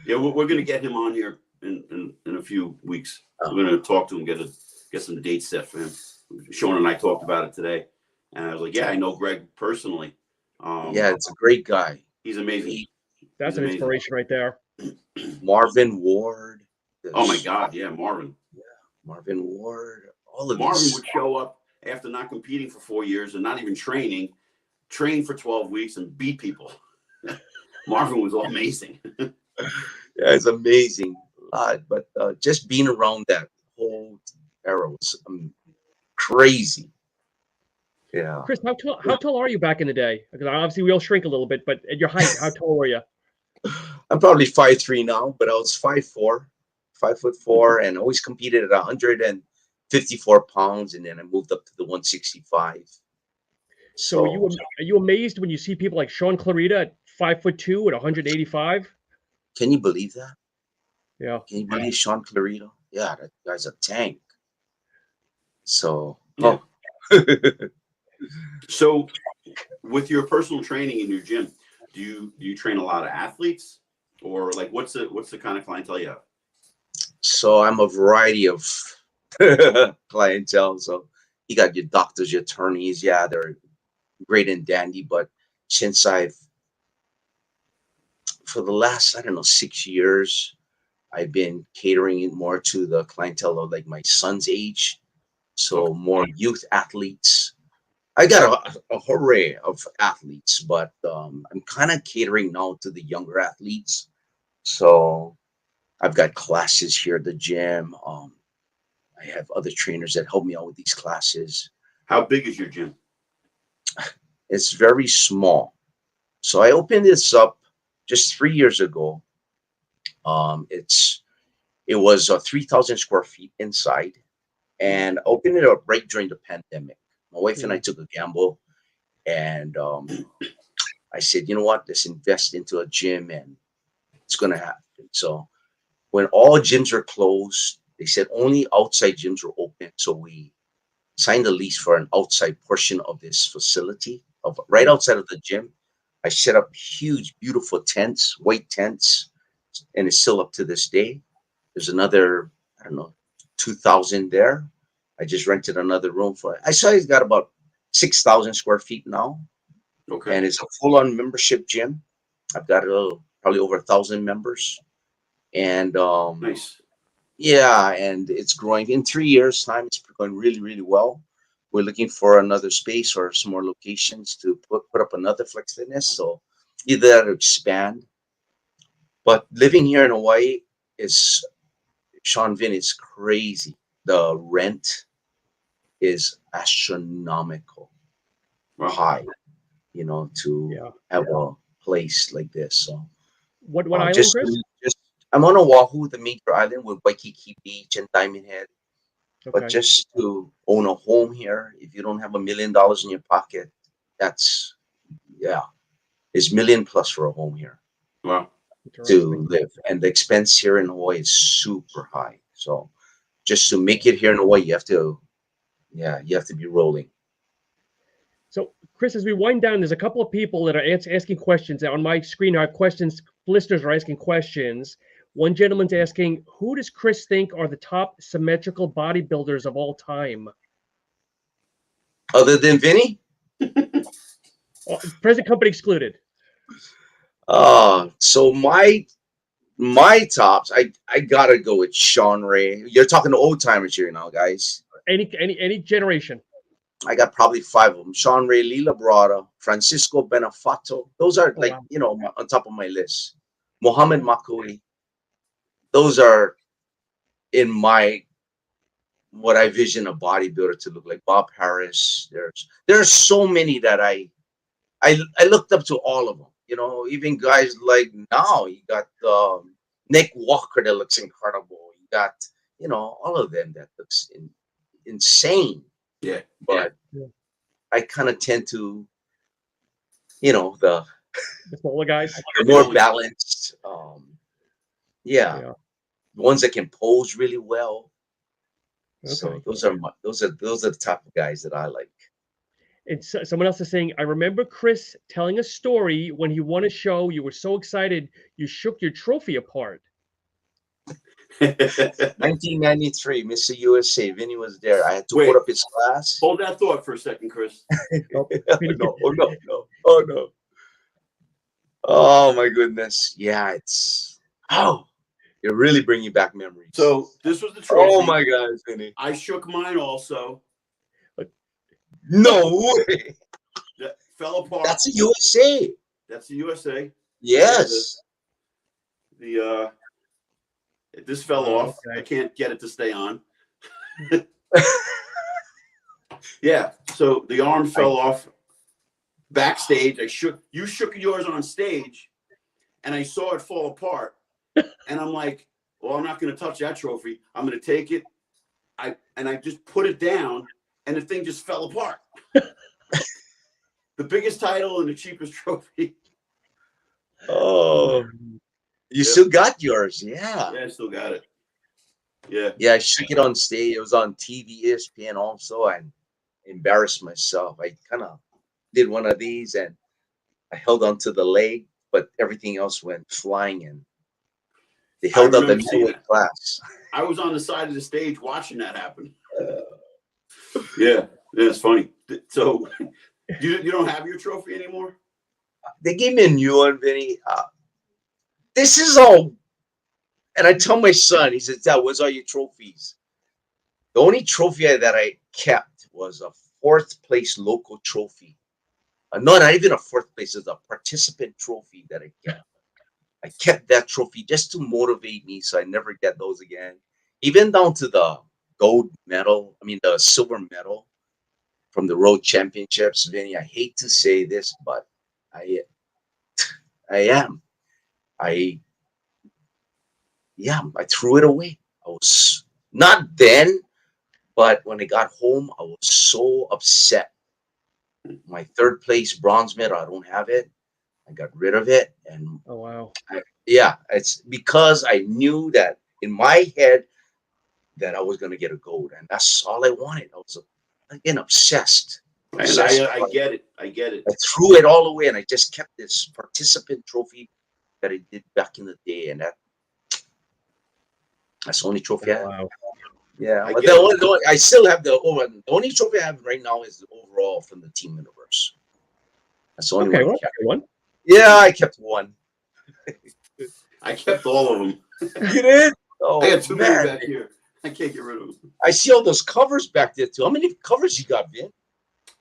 Yeah, we're going to get him on here in a few weeks. We're going to talk to him, get some dates set for him. Sean and I talked about it today, and I was like, "Yeah, I know Greg personally. Yeah, it's a great guy. He's amazing. That's an inspiration right there. Marvin Ward. Oh my God, yeah, Marvin. Yeah, Marvin Ward. All of Marvin these. would show up after not competing for 4 years and not even training, train for 12 weeks and beat people. Marvin was amazing. Yeah, it's amazing. But just being around that whole era was crazy. Yeah. Chris, how tall are you back in the day? Because obviously we all shrink a little bit, but at your height, how tall were you? I'm probably 5'3" now, but I was 5'4", 5'4", and always competed at 154 pounds, and then I moved up to the 165. So are you amazed when you see people like Sean Clarita at 5'2" at 185? Can you believe that? Yeah. Can you believe Sean Clarita? Yeah, that guy's a tank. So yeah. So with your personal training in your gym, do you train a lot of athletes, or like what's the kind of clientele you have? So I'm a variety of clientele. So you got your doctors, your attorneys. Yeah, they're great and dandy. But since for the last, 6 years, I've been catering it more to the clientele of like my son's age. So more youth athletes. I got a array of athletes, but I'm kind of catering now to the younger athletes. So I've got classes here at the gym. I have other trainers that help me out with these classes. How big is your gym? It's very small. So I opened this up just 3 years ago. It was 3,000 square feet inside, and I opened it up right during the pandemic. My wife and I took a gamble, and I said, you know what, let's invest into a gym, and it's going to happen. So when all gyms are closed, they said only outside gyms were open. So we signed a lease for an outside portion of this facility, right outside of the gym. I set up huge, beautiful tents, white tents, and it's still up to this day. There's another, 2,000 there. I just rented another room for it. I saw he's got about 6,000 square feet now. Okay. And it's a full-on membership gym. I've got probably over 1,000 members. And nice. Yeah, and it's growing. In 3 years' time, it's going really, really well. We're looking for another space or some more locations to put up another Flex Fitness. So either that or expand. But living here in Hawaii is, Sean Vin, it's crazy. The rent is astronomical high, to have a place like this. So what island, Chris? I'm on Oahu, the major island, with Waikiki Beach and Diamond Head. Okay. But just to own a home here, if you don't have $1 million in your pocket, it's $1 million plus for a home here. Wow. To live. And the expense here in Hawaii is super high. So just to make it here in Hawaii, you have to be rolling. So, Chris, as we wind down, there's a couple of people that are asking questions. On my screen, I have questions. Listeners are asking questions. One gentleman's asking, who does Chris think are the top symmetrical bodybuilders of all time? Other than Vinny? Present company excluded. So my tops, I gotta go with Sean Ray. You're talking to old timers here now, guys. Any generation. I got probably 5 of them. Sean Ray Lila Brada, Francisco Benefato. Those are like, wow. you know, on top of my list. Mohammed Makui. Those are in my, what I vision a bodybuilder to look like. Bob Harris. There's so many that I looked up to all of them. You know, even guys like now, you got Nick Walker that looks incredible. You got, you know, all of them that looks insane. Yeah. But Yeah. I kind of tend to, you know, the smaller guys. more balanced. Yeah, Yeah. the ones that can pose really well. Okay. So those are the type of guys that I like. And someone else is saying, I remember Chris telling a story when he won a show. You were so excited, you shook your trophy apart. 1993, Mr. USA. Vinny was there. I had to Wait. put up his glass. Hold that thought for a second, Chris. No, oh no. Oh my goodness. Yeah, you're really bringing back memories. So this was the trophy. Oh my God, Vinny. I shook mine also. No way. That fell apart. That's a USA. That's the USA. Yes. This fell off. Okay. I can't get it to stay on. Yeah. So the arm fell off backstage. You shook yours on stage, and I saw it fall apart. And I'm like, well, I'm not going to touch that trophy. I'm going to take it. I just put it down, and the thing just fell apart. The biggest title and the cheapest trophy. Oh, you still got yours. Yeah. Yeah, I still got it. Yeah. Yeah, I shook it on stage. It was on TV, ESPN also, and embarrassed myself. I kind of did one of these, and I held onto the leg, but everything else went flying, and they held up the middleweight class. I was on the side of the stage watching that happen. Yeah, it's funny. So you don't have your trophy anymore? They gave me a new one, Vinny. This is all, and I tell my son, he says, Dad, where's all your trophies? The only trophy that I kept was a 4th place local trophy. No, not even a 4th place. It's a participant trophy that I kept. I kept that trophy just to motivate me so I never get those again. Even down to the the silver medal from the Road Championships, Vinny. I hate to say this, but I threw it away. I was not then, but when I got home, I was so upset. My 3rd place bronze medal, I don't have it. I got rid of it, and Oh wow. it's because I knew that in my head that I was going to get a gold, and that's all I wanted. I was again obsessed. I get it. I get it. I threw it all away, and I just kept this participant trophy that I did back in the day, and that's the only trophy I have. Wow. Yeah, but I still have the only trophy I have right now is the overall from the Team Universe. That's the only one. One. Yeah, I kept one. I kept all of them. You did? Oh, I got too many man. back here. I can't get rid of them. I see all those covers back there too. How many covers you got, Vin?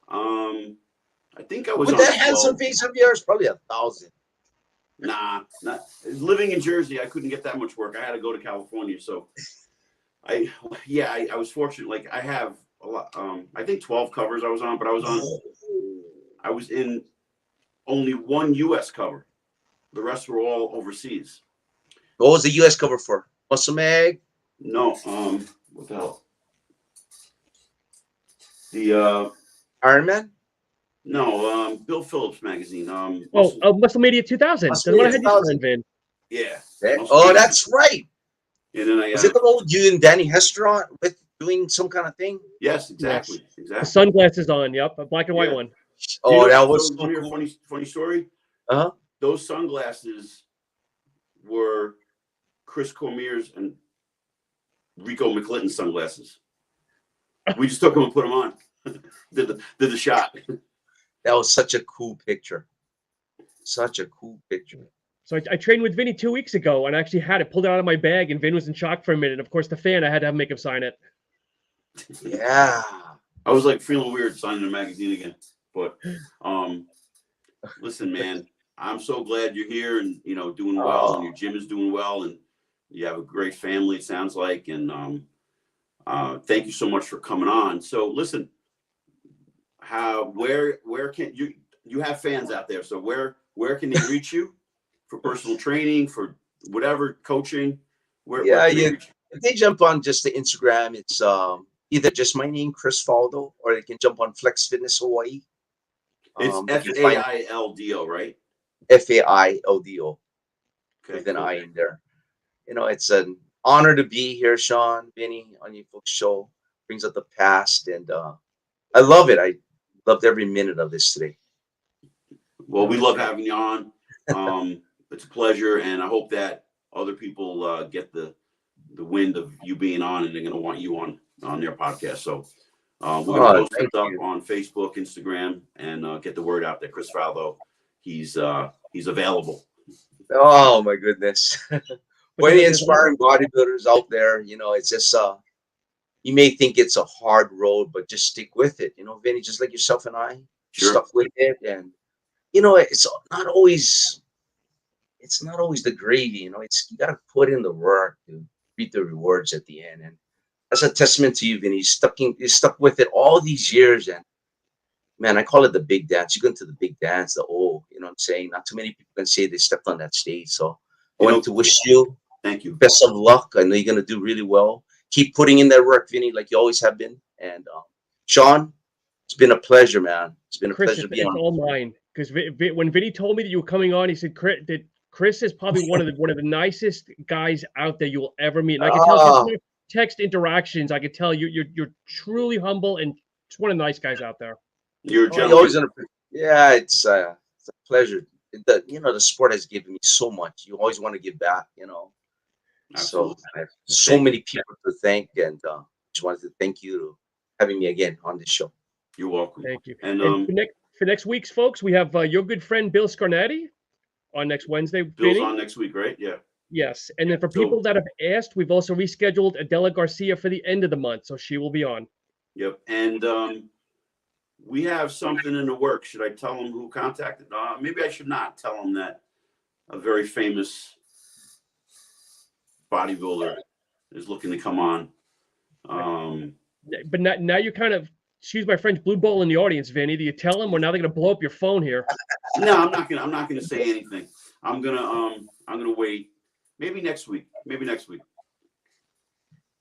I think I was With on that handsome face of yours, probably 1,000. Nah, not living in Jersey. I couldn't get that much work. I had to go to California, so I was fortunate. Like I have a lot. I think 12 covers I was on, but I was in only one U.S. cover. The rest were all overseas. What was the U.S. cover for? Muscle Mag? No, what the hell? The Iron Man? No, Bill Phillips magazine. Muscle Media 2000. That's what I had you sign, Vin. Yeah. That's right. And then I was it the old you and Danny Hester on with doing some kind of thing? Yes, exactly. The Exactly. sunglasses on, yep, a black and white one. Oh, that was so cool. Funny story. Uh-huh. Those sunglasses were Chris Cormier's and Rico McClinton's sunglasses. We just took them and put them on. did the shot. That was such a cool picture. Such a cool picture. So I trained with Vinny 2 weeks ago, and I actually had it pulled out of my bag, and Vin was in shock for a minute. Of course, the fan, I had to make him sign it. Yeah. I was like feeling weird signing a magazine again. But listen, man, I'm so glad you're here and doing well, and your gym is doing well, and you have a great family, it sounds like. And thank you so much for coming on. So listen, where can you have fans out there? So where can they reach you for personal training, for whatever coaching? Where can they reach you? If they jump on just the Instagram, it's either just my name, Chris Faldo, or they can jump on Flex Fitness Hawaii. It's Faildo, right? Faildo. Okay, With an cool. I in there. It's an honor to be here, Sean, Vinny, on your folks' show. Brings up the past, and I love it. I loved every minute of this today. Well, we love having you on. It's a pleasure, and I hope that other people get the wind of you being on, and they're going to want you on their podcast. So we're going to post it up on Facebook, Instagram, and get the word out there. Chris Faldo, he's available. Oh my goodness. For any inspiring bodybuilders out there, it's just you may think it's a hard road, but just stick with it. Vinny, just like yourself and I, stuck with it. And it's not always the gravy. You gotta put in the work to reap the rewards at the end. And that's a testament to you, Vinny. You stuck with it all these years. And man, I call it the big dance. You go into the big dance, you know what I'm saying? Not too many people can say they stepped on that stage. So I wanted to wish you thank you. Best of luck. I know you're going to do really well. Keep putting in that work, Vinny, like you always have been. And Sean, it's been a pleasure, man. It's been a pleasure to be on. It's all mine. Because when Vinny told me that you were coming on, he said that Chris is probably one of the nicest guys out there you will ever meet. And I can tell just from text interactions, I can tell you're truly humble and just one of the nice guys out there. You're a gentleman. It's a pleasure. The sport has given me so much. You always want to give back, Absolutely. So I have so many people to thank, and just wanted to thank you for having me again on this show. You're welcome. Thank you. And for next week's folks, we have your good friend Bill Scarnati on next Wednesday. Bill's on next week, right? Yeah. Yes. And then for people that have asked, we've also rescheduled Adela Garcia for the end of the month, so she will be on. Yep. And we have something in the works. Should I tell them who contacted? Maybe I should not tell them that a very famous bodybuilder is looking to come on. But now you kind of, excuse my French, blue ball in the audience, Vinny. Do you tell them, or now they're going to blow up your phone here? No, I'm not gonna say anything. I'm gonna wait. Maybe next week.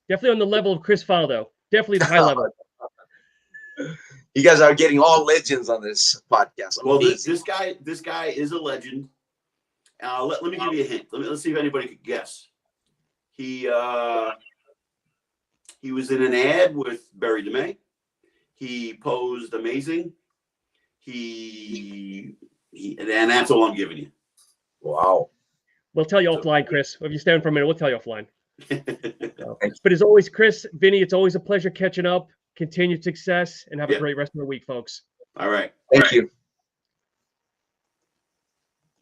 Definitely on the level of Chris Faldo. Definitely the high level. You guys are getting all legends on this podcast. Well, this guy is a legend. Let me give you a hint. Let's see if anybody could guess. He was in an ad with Barry DeMay. He posed amazing. And that's all I'm giving you. Wow. We'll tell you offline, Chris. If you stand for a minute, we'll tell you offline. But as always, Chris, Vinny, it's always a pleasure catching up. Continued success, and have a great rest of the week, folks. All right. Thank you.